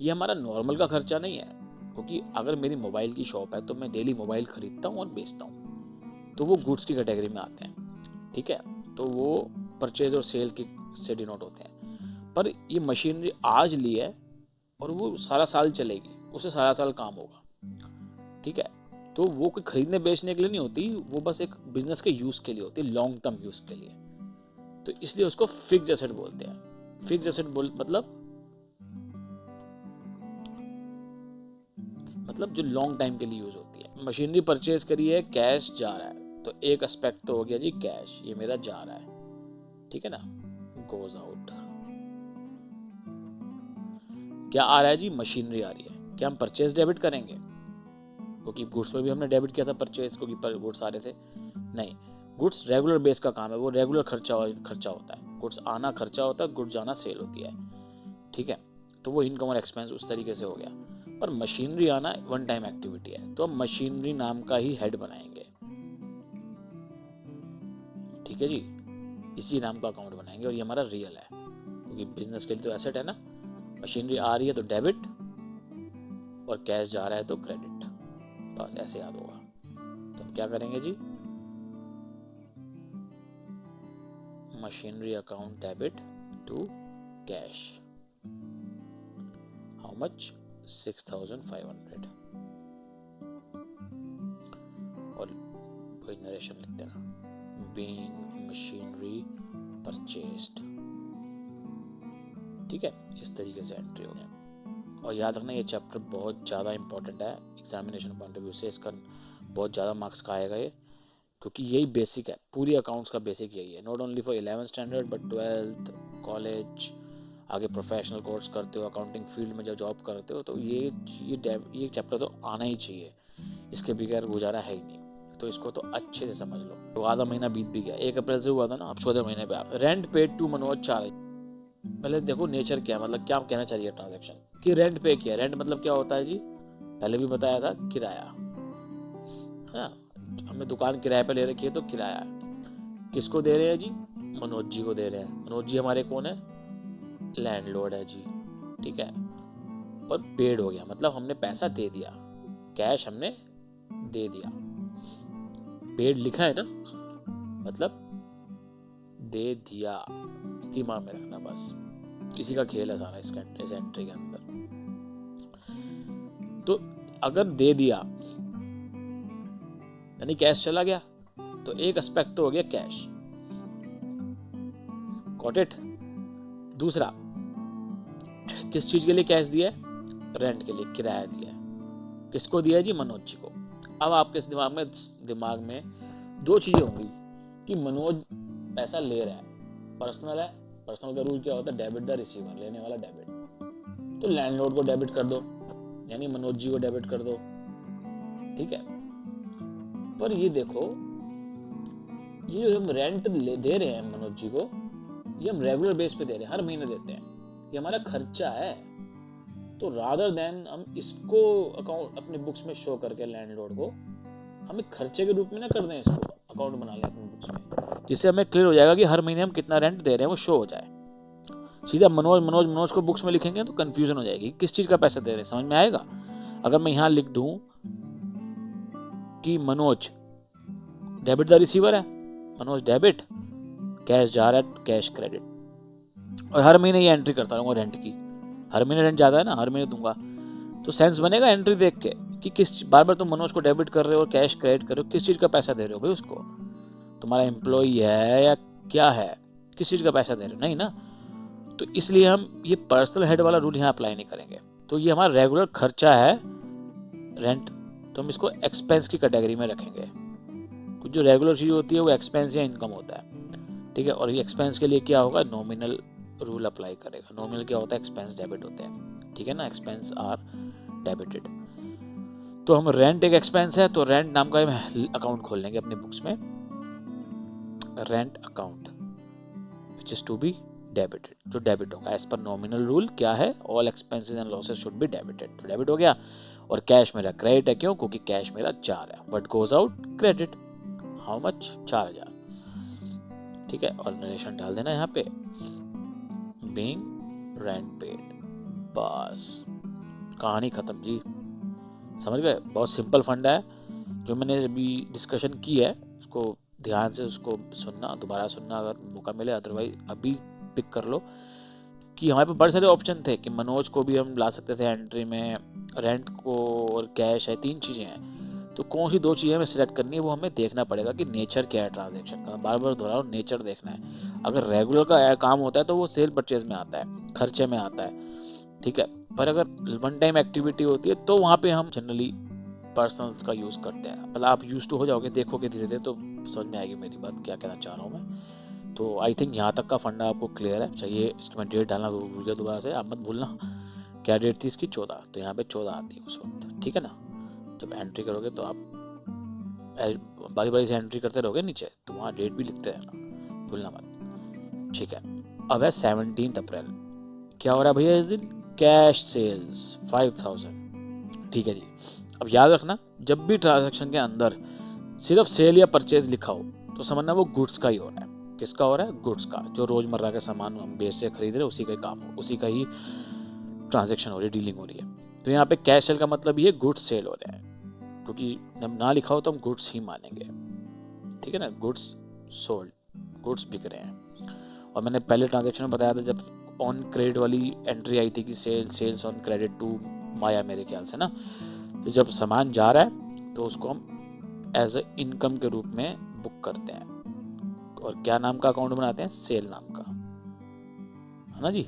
ये हमारा नॉर्मल का खर्चा नहीं है, क्योंकि अगर मेरी मोबाइल की शॉप है तो मैं डेली मोबाइल खरीदता हूँ और बेचता हूँ, तो वो गुड्स की कैटेगरी में आते हैं। ठीक है, तो वो परचेज और सेल की से डिनोट होते हैं। पर ये मशीनरी आज ली है और वो सारा साल चलेगी, उसे सारा साल काम होगा। ठीक है, तो वो कोई खरीदने बेचने के लिए नहीं होती, वो बस एक बिजनेस के यूज के लिए होती है, लॉन्ग टर्म यूज के लिए। तो इसलिए उसको फिक्स्ड एसेट बोलते हैं। फिक्स्ड एसेट मतलब जो लॉन्ग टाइम के लिए यूज होती है। मशीनरी परचेज करी है, कैश जा रहा है, तो एक एस्पेक्ट तो हो गया जी कैश, ये मेरा जा रहा है। ठीक है ना, गोज आउट। क्या आ रहा है जी, मशीनरी आ रही है। क्या हम परचेज डेबिट करेंगे, क्योंकि गुड्स में भी हमने डेबिट किया था परचेज, क्योंकि गुड्स आ रहे थे। नहीं, गुड्स रेगुलर बेस का काम है, वो रेगुलर खर्चा होता है। गुड्स आना खर्चा होता है, गुड्स जाना सेल होती है। ठीक है, तो वो इनकम और एक्सपेंस उस तरीके से हो गया। पर मशीनरी आना वन टाइम एक्टिविटी है, तो हम मशीनरी नाम का ही हेड बनाएंगे। ठीक है जी, इसी नाम का अकाउंट बनाएंगे, और ये हमारा रियल है, क्योंकि बिजनेस के लिए तो एसेट है ना। मशीनरी आ रही है तो डेबिट, और कैश जा रहा है तो क्रेडिट। बस ऐसे याद होगा। तो हम क्या करेंगे जी, machinery account debit to cash, how much, 6500। और वही नरेशन लिख देना, बीइंग मशीनरी परचेज्ड। ठीक है, इस तरीके से एंट्री हो गया। और याद रखना ये चैप्टर बहुत ज़्यादा इंपॉर्टेंट है एग्जामिनेशन पॉइंट ऑफ व्यू से, इसका बहुत ज़्यादा मार्क्स का आएगा ये, क्योंकि यही बेसिक है, पूरी अकाउंट्स का बेसिक यही है। Not only for 11th standard but 12th, college, आगे प्रोफेशनल कोर्स करते हो, अकाउंटिंग फील्ड में जब जॉब करते हो, तो ये चैप्टर तो आना ही चाहिए, इसके बगैर गुजारा है ही नहीं। तो इसको तो अच्छे से समझ लो। तो आधा महीना बीत भी गया, 1 अप्रैल से हुआ था ना, अब 14 महीने पे आप रेंट पेड टू मनोज 4। पहले देखो नेचर क्या, मतलब क्या कहना चाहिए ट्रांजेक्शन कि रेंट पे किया। रेंट मतलब क्या होता है जी, पहले भी बताया था, किराया है ना। हमने दुकान किराए पे ले रखी है तो किराया है। किसको दे रहे हैं जी, मनोज जी को दे रहे हैं। मनोज जी हमारे कौन है, लैंडलॉर्ड है जी। ठीक है, और पेड हो गया मतलब हमने पैसा दे दिया, कैश हमने दे दिया। पेड लिखा है ना, मतलब दे दिया, दिमाग में रखना बस। किसी का खेल है सारा इस एंट्री के अंदर। तो अगर दे दिया यानी कैश चला गया, तो एक एस्पेक्ट तो हो गया कैश, गॉट इट। दूसरा, किस चीज के लिए कैश दिया है, रेंट के लिए, किराया दिया है। किसको दिया है जी? मनोज जी को। अब आपके दिमाग में दो चीजें होंगी कि मनोज पैसा ले रहा है, पर्सनल है। पर्सनल का रूल क्या होता है? डेबिट द रिसीवर, लेने वाला डेबिट। तो लैंडलॉर्ड को डेबिट कर दो, यानी मनोज जी को डेबिट कर दो, ठीक है। पर ये देखो, ये जो हम रेंट दे रहे हैं मनोज जी को, ये हम रेगुलर बेस पे दे रहे हैं, हर महीने देते हैं, ये हमारा खर्चा है। तो रादर देन हम इसको अकाउंट अपने बुक्स में शो करके लैंडलॉर्ड को हम एक खर्चे के रूप में ना कर दें, इसको अकाउंट बना लें अपने बुक्स में, जिससे हमें क्लियर हो जाएगा कि हर महीने हम कितना रेंट दे रहे हैं, वो शो हो जाए। सीधा मनोज मनोज मनोज को बुक्स में लिखेंगे तो कंफ्यूजन हो जाएगी, किस चीज का पैसा दे रहे हैं, समझ में आएगा। अगर मैं यहाँ लिख दूं कि मनोज डेबिट द रिसीवर है, मनोज डेबिट, कैश जा रहा है, कैश क्रेडिट, और हर महीने ये एंट्री करता रहूंगा रेंट की, हर महीने रेंट जाता है ना, हर महीने दूंगा, तो सेंस बनेगा एंट्री देख के कि किस बार बार तुम मनोज को डेबिट कर रहे हो और कैश क्रेडिट कर रहे हो, किस चीज का पैसा दे रहे हो भाई उसको, तुम्हारा एम्प्लॉई है या क्या है, किस चीज का पैसा दे रहे हो, नहीं ना। तो इसलिए हम ये पर्सनल हेड वाला रूल यहाँ अप्लाई नहीं करेंगे। तो ये हमारा रेगुलर खर्चा है रेंट, तो हम इसको एक्सपेंस की कैटेगरी में रखेंगे। कुछ जो रेगुलर चीज होती है वो एक्सपेंस या इनकम होता है, ठीक है। और ये एक्सपेंस के लिए क्या होगा? नॉमिनल रूल अप्लाई करेगा। नॉमिनल क्या होता है? एक्सपेंस डेबिट होते हैं, ठीक है ना, एक्सपेंस आर डेबिटेड। तो हम रेंट एक एक्सपेंस है, तो रेंट नाम का अकाउंट खोल लेंगे अपने बुक्स में, rent account which is to be debited, जो डेबिट होगा एज पर नॉमिनल रूल। क्या है? All expenses and losses should be debited, तो डेबिट हो गया। और कैश मेरा क्रेडिट है, क्यों? क्योंकि कैश मेरा 4 है, what goes out credit, how much? 4000, ठीक है। और नरेशन डाल देना यहाँ पे, बीइंग रेंट पेड, बस कहानी खत्म जी, समझ गए। बहुत सिंपल फंड है, जो मैंने अभी डिस्कशन की है उसको ध्यान से उसको सुनना, दोबारा सुनना अगर मौका मिले, अदरवाइज अभी पिक कर लो कि हमारे पास बड़े सारे ऑप्शन थे कि मनोज को भी हम ला सकते थे एंट्री में, रेंट को और कैश है, 3 चीजें हैं। तो कौन सी 2 चीजें हमें सिलेक्ट करनी है, वो हमें देखना पड़ेगा कि नेचर क्या है ट्रांजेक्शन का। बार बार दोहरा रहा हूं, नेचर देखना है। अगर रेगुलर का काम होता है तो वो सेल परचेज में आता है, खर्चे में आता है, ठीक है। पर अगर वन टाइम एक्टिविटी होती है तो वहां पे हम जनरली पर्सनल्स का यूज करते हैं। मतलब आप यूज टू हो जाओगे, देखोगे धीरे धीरे तो समझ में आएगी मेरी बात क्या कहना चाह रहा हूँ मैं। तो आई थिंक यहाँ तक का फंडा आपको क्लियर है। चाहिए इसकी मैं डेट डालना भूल गया दोबारा से, आप मत भूलना। क्या डेट थी इसकी? 14, तो यहाँ पे 14 आती है उस वक्त, ठीक है ना। जब एंट्री करोगे तो आप बारी बारी से एंट्री करते रहोगे नीचे, तो वहाँ डेट भी लिखते रहना, भूलना मत, ठीक है। अब है 17 अप्रैल, क्या हो रहा है भैया इस दिन? कैश सेल्स 5000, ठीक है जी। अब याद रखना, जब भी ट्रांजैक्शन के अंदर सिर्फ सेल या परचेज लिखा हो तो समझना वो गुड्स का ही हो रहा है। किसका हो रहा है? गुड्स का। जो रोजमर्रा के सामान हम बेच से खरीद रहे हैं, उसी का ही काम हो, उसी का ही ट्रांजैक्शन हो रही है, डीलिंग हो रही है। तो यहाँ पे कैश सेल का मतलब ये गुड्स सेल हो रहे हैं, क्योंकि जब ना लिखा हो तो हम गुड्स ही मानेंगे, ठीक है ना। गुड्स सोल्ड, गुड्स बिक रहे हैं। और मैंने पहले ट्रांजैक्शन में बताया था जब ऑन क्रेडिट वाली एंट्री आई थी कि सेल्स ऑन क्रेडिट टू माया, मेरे ख्याल से ना। तो जब सामान जा रहा है तो उसको हम एज ए इनकम के रूप में बुक करते हैं, और क्या नाम का अकाउंट बनाते हैं? सेल नाम का, है ना जी।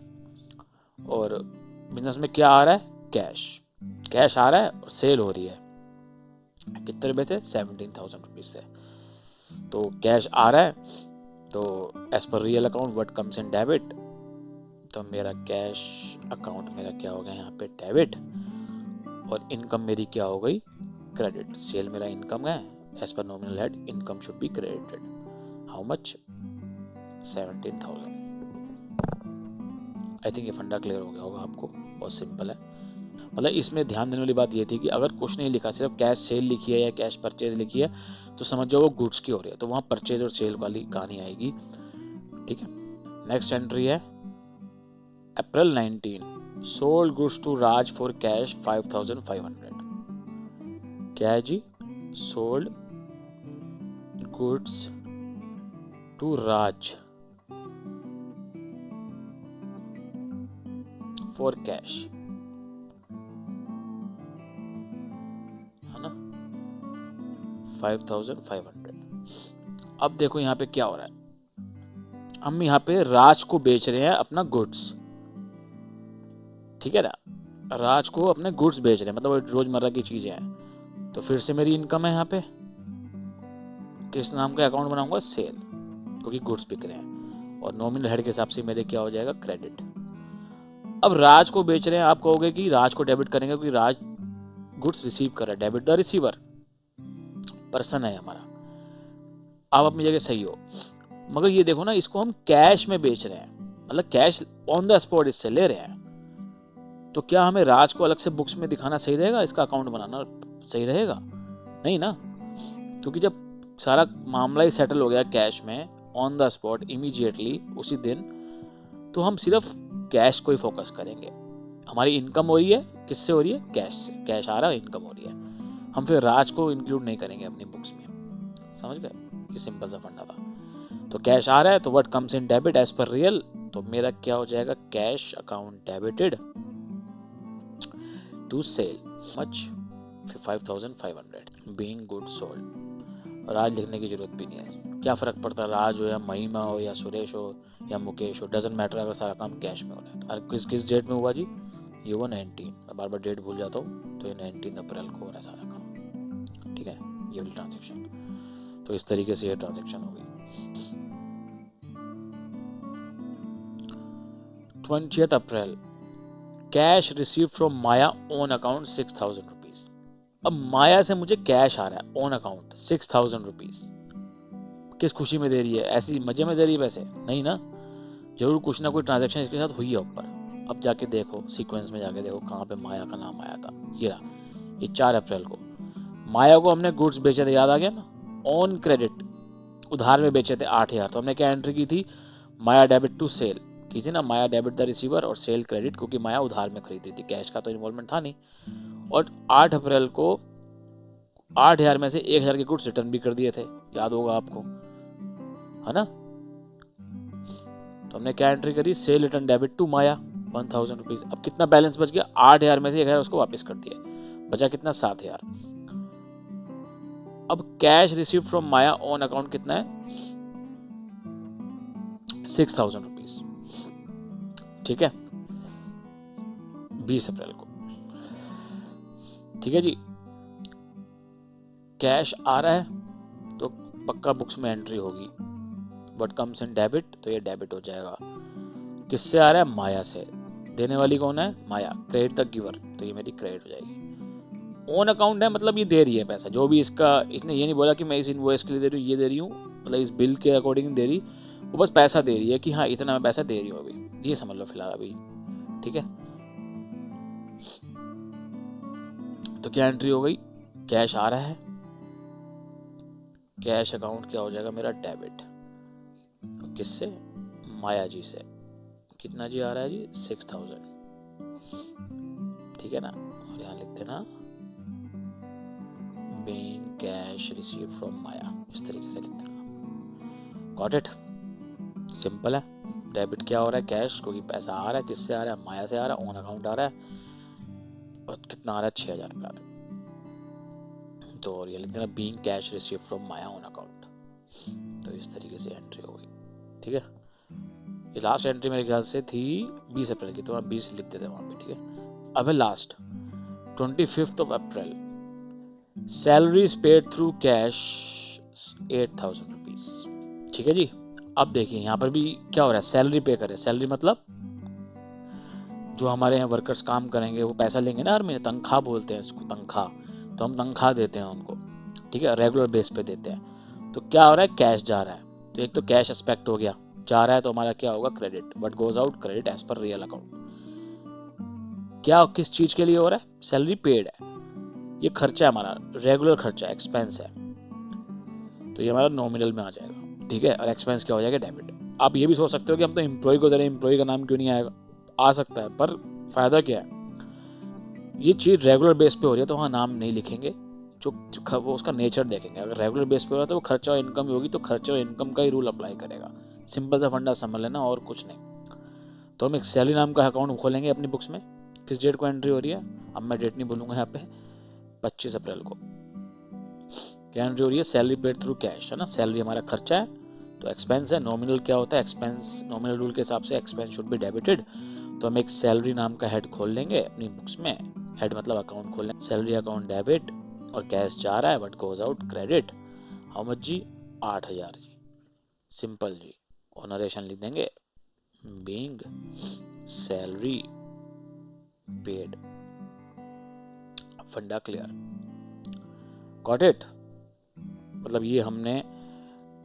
और बिजनेस में क्या आ रहा है? कैश, कैश आ रहा है और सेल हो रही है, कितने रुपए से? 17,000 रुपीज से। तो कैश आ रहा है, तो as per real account what comes in debit, तो मेरा कैश अकाउंट मेरा क्या हो गया यहाँ पे? डेबिट। और इनकम मेरी क्या हो गई? क्रेडिट। सेल मेरा इनकम है, as per nominal head income should be credited, how much? 17,000। I think ये फंडा क्लियर हो गया होगा आपको, बहुत सिंपल है। मतलब इसमें ध्यान देने वाली बात ये थी कि अगर कुछ नहीं लिखा, सिर्फ कैश सेल लिखी है या कैश परचेज लिखी है, तो समझ जाओ वो गुड्स की हो रही है, तो वहां परचेज और सेल वाली कहानी आएगी, ठीक है। नेक्स्ट एंट्री है April 19, sold goods to Raj for cash 5500। क्या है जी? Sold goods to Raj for cash, है ना, 5500। अब देखो यहाँ पे क्या हो रहा है, हम यहाँ पे राज को बेच रहे हैं अपना गुड्स, ठीक है ना। राज को अपने गुड्स बेच रहे हैं, मतलब रोजमर्रा की चीजें हैं, तो फिर से मेरी इनकम है यहाँ पे। किस नाम का अकाउंट बनाऊंगा? सेल, क्योंकि गुड्स बिक रहे हैं, और नॉमिनल हेड के हिसाब से मेरे क्या हो जाएगा? क्रेडिट। अब राज को बेच रहे हैं, आप कहोगे कि राज को डेबिट करेंगे क्योंकि राज गुड्स रिसीव कर रहा है, डेबिट द रिसीवर, पर्सन है हमारा। आप अपनी जगह सही हो, मगर ये देखो ना, इसको हम कैश में बेच रहे हैं, मतलब कैश ऑन द स्पॉट इससे ले रहे हैं, तो क्या हमें राज को अलग से बुक्स में दिखाना सही रहेगा? इसका अकाउंट बनाना सही रहेगा? नहीं ना, क्योंकि जब सारा मामला ही सेटल हो गया कैश में, ऑन द स्पॉट, इमीडिएटली, उसी दिन, तो हम सिर्फ कैश को ही फोकस करेंगे। हमारी इनकम हो रही है, किससे हो रही है? कैश से। कैश आ रहा है, इनकम हो रही है, हम फिर राज को इंक्लूड नहीं करेंगे अपनी बुक्स में। समझ गए? ये सिंपल सा फंडा था। तो कैश आ रहा है तो what comes in debit as per real, तो मेरा क्या हो जाएगा? Cash account debited to sale much 5500 being good sold. Raj लिखने की जरूरत भी नहीं है, क्या फर्क पड़ता है राज हो या महिमा हो या सुरेश हो या मुकेश हो, डजंट मैटर, अगर सारा काम कैश में हो रहा है। तो किस डेट में हुआ जी? ये हुआ 19, मैं बार बार डेट भूल जाता हूँ, तो ये 19 अप्रैल को हो रहा है सारा काम। ठीक है, ये वाली ट्रांजेक्शन, तो इस तरीके से ये ट्रांजेक्शन हो गई। 20th April, cash receive from Maya on account 6000 rupees. अब माया से मुझे कैश आ रहा है ऑन अकाउंट 6000 रुपीज। किस खुशी में दे रही है? ऐसी मजे में दे रही है? वैसे नहीं ना, जरूर कुछ ना कोई ट्रांजैक्शन इसके साथ हुई है ऊपर। अब जाके देखो, सीक्वेंस में जाके देखो कहाँ पे माया का नाम आया था। ये रहा, ये 4 अप्रैल को माया को हमने गुड्स बेचे थे, याद आ गया ना, ऑन क्रेडिट, उधार में बेचे थे 8000, तो हमने क्या एंट्री की थी? माया डेबिट टू सेल की थी ना, माया डेबिट द रिसीवर और सेल क्रेडिट, क्योंकि माया उधार में खरीदी थी, कैश का तो इन्वॉल्वमेंट था नहीं। और 8 अप्रैल को 8000 में से 1000 के गुड्स रिटर्न भी कर दिए थे, याद होगा आपको, है ना। तो हमने क्या एंट्री करी? Sale return debit to Maya 1000 rupees. अब कितना बैलेंस बच गया? 8000 में से 1000 उसको वापस कर दिया, बचा कितना? 7000। अब cash receive from Maya on account कितना है? 6000 रुपीज। ठीक है, 20 अप्रैल को। ठीक है जी, कैश आ रहा है तो पक्का बुक्स में एंट्री होगी। व्हाट कम्स इन डेबिट, तो ये डेबिट हो जाएगा। किससे आ रहा है? माया से। देने वाली कौन है? माया। क्रेडिट द गिवर, तो ये मेरी क्रेडिट हो जाएगी। ऑन अकाउंट है मतलब ये दे रही है पैसा, जो भी इसका, इसने ये नहीं बोला कि मैं इस इनवॉइस के लिए दे रही हूँ, ये दे रही हूँ, मतलब इस बिल के अकॉर्डिंग दे रही, वो बस पैसा दे रही है कि हाँ इतना मैं पैसा दे रही हूँ अभी, ये समझ लो फिलहाल अभी। ठीक है, तो क्या एंट्री हो गई? कैश आ रहा है, कैश अकाउंट क्या हो जाएगा मेरा? डेबिट। तो किससे? माया जी से। कितना जी आ रहा है जी? 6000। ठीक है ना, और यहाँ लिख देना being कैश रिसीव फ्रॉम माया, इस तरीके से लिख देना। Got it? सिंपल है। डेबिट क्या हो रहा है? कैश, क्योंकि पैसा आ रहा है, किससे आ रहा है? माया से आ रहा है, ऑन अकाउंट आ रहा है, और कितना आ रहा है? 6000 रुपया आ रहा है। तो और ये लिख देना being cash receive from Maya on account. तो इस तरीके से एंट्री हो गई। ठीक है, ये लास्ट एंट्री मेरे ख्याल से थी 20 अप्रैल की, तो मैं 20 लिख देते वहां पे। ठीक है, अब है last 25th of April, salaries paid through cash 8000 rupees. ठीक है जी, अब देखिए यहाँ पर भी क्या हो रहा है? सैलरी पे करे, सैलरी मतलब जो हमारे यहाँ वर्कर्स काम करेंगे वो पैसा लेंगे ना हर महीने, तनख्वाह बोलते हैं इसको, तनख्वाह, तो हम तनख्वाह देते हैं उनको। ठीक है, रेगुलर बेस पे देते हैं। तो क्या हो रहा है? कैश जा रहा है, तो एक तो कैश एस्पेक्ट हो गया, जा रहा है, तो हमारा क्या होगा? Credit. What goes out? Credit as per real account. क्या, किस चीज के लिए हो रहा है? सैलरी पेड है, ये खर्चा है हमारा, रेगुलर खर्चा, एक्सपेंस है, तो ये हमारा नॉमिनल में आ जाएगा। ठीक है, और एक्सपेंस क्या हो जाएगा? डेबिट। आप ये भी सोच सकते हो कि हम तो एम्प्लॉय को दे रहे हैं, एम्प्लॉय का नाम क्यों नहीं आएगा? आ सकता है, पर फायदा क्या है? ये चीज रेगुलर बेस पे हो रही है तो वहाँ नाम नहीं लिखेंगे, जो वो उसका नेचर देखेंगे। अगर रेगुलर बेस पे हो रहा है तो वो खर्चा और इनकम होगी, तो खर्चा और इनकम का ही रूल अप्लाई करेगा। सिंपल सा फंडा समझ लेना, और कुछ नहीं। तो हम एक सैलरी नाम का अकाउंट खोलेंगे अपनी बुक्स में। किस डेट को एंट्री हो रही है? अब मैं डेट नहीं बोलूंगा यहाँ पे, 25 अप्रैल को क्या एंट्री हो रही है? सैलरी पेड थ्रू कैश, है ना, सैलरी हमारा खर्चा है, तो एक्सपेंस है। नॉमिनल क्या होता है? एक्सपेंस, नॉमिनल रूल के हिसाब से एक्सपेंस शुड बी डेबिटेड, तो हम एक सैलरी नाम का हेड खोल लेंगे अपनी बुक्स में, हेड मतलब अकाउंट खोल लेंगे, सैलरी अकाउंट डेबिट, और कैश जा रहा है but goes out credit, how much जी, 8,000 जी, सिंपल जी। और नरेशन लिख देंगे बीइंग सैलरी पेड, फंडा क्लियर, गॉट इट। मतलब ये हमने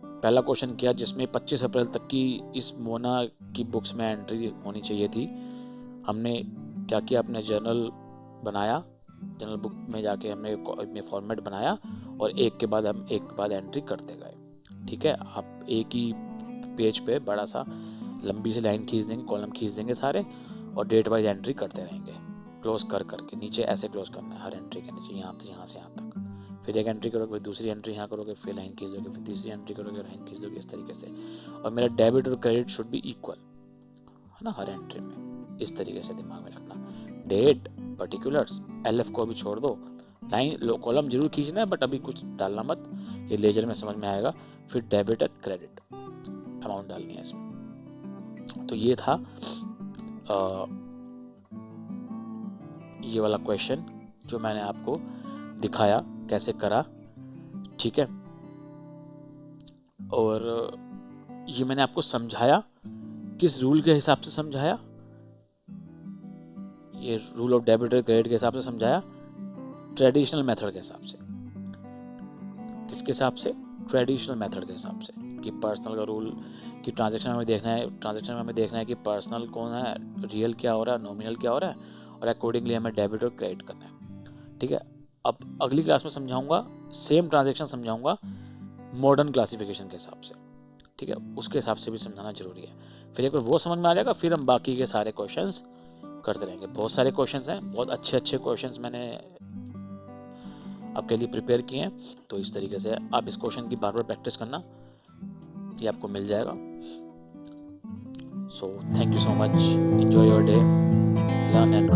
पहला क्वेश्चन किया जिसमें 25 अप्रैल तक की इस मोना की बुक्स में एंट्री होनी चाहिए थी। हमने क्या किया, अपने जर्नल बनाया, जर्नल बुक में जाके हमने फॉर्मेट बनाया और एक के बाद एंट्री करते गए। ठीक है, आप एक ही पेज पे बड़ा सा लंबी सी लाइन खींच देंगे, कॉलम खींच देंगे सारे, और डेट वाइज एंट्री करते रहेंगे, क्लोज कर करके नीचे ऐसे क्लोज करना है हर एंट्री के नीचे, यहाँ से यहाँ तक। फिर एक एंट्री करोगे, फिर दूसरी एंट्री यहाँ करोगे, फिर लाइन खींच दोगे, फिर तीसरी एंट्री करोगे, लाइन खींच दोगे, इस तरीके से। और मेरा डेबिट और क्रेडिट शुड बी इक्वल, है ना, हर एंट्री में। इस तरीके से दिमाग में रखना, डेट, पर्टिकुलर्स, एलएफ को भी छोड़ दो, लाइन कॉलम जरूर खींचना है बट अभी कुछ डालना मत, ये लेजर में समझ में आएगा। फिर डेबिट और क्रेडिट अमाउंट डालनी है इसमें। तो ये था ये वाला क्वेश्चन जो मैंने आपको दिखाया कैसे करा। ठीक है, और ये मैंने आपको समझाया किस रूल के हिसाब से समझाया, ये रूल ऑफ डेबिट और क्रेडिट के हिसाब से समझाया, ट्रेडिशनल मेथड के हिसाब से। किसके हिसाब से, ट्रेडिशनल मेथड के हिसाब से, कि पर्सनल का रूल कि ट्रांजैक्शन में हमें देखना है कि पर्सनल कौन है, रियल क्या हो रहा है, नॉमिनल क्या हो रहा है, और अकॉर्डिंगली हमें डेबिट और क्रेडिट करना है। ठीक है, अब अगली क्लास में समझाऊंगा, सेम ट्रांजैक्शन समझाऊंगा मॉडर्न क्लासिफिकेशन के हिसाब से। ठीक है, उसके हिसाब से भी समझाना जरूरी है। फिर एक बार वो समझ में आ जाएगा, फिर हम बाकी के सारे क्वेश्चंस करते रहेंगे। बहुत सारे क्वेश्चंस हैं, बहुत अच्छे क्वेश्चंस मैंने आपके लिए प्रिपेयर किए हैं। तो इस तरीके से आप इस क्वेश्चन की बार बार प्रैक्टिस करना, ये आपको मिल जाएगा। So thank you so much, enjoy your day, learn and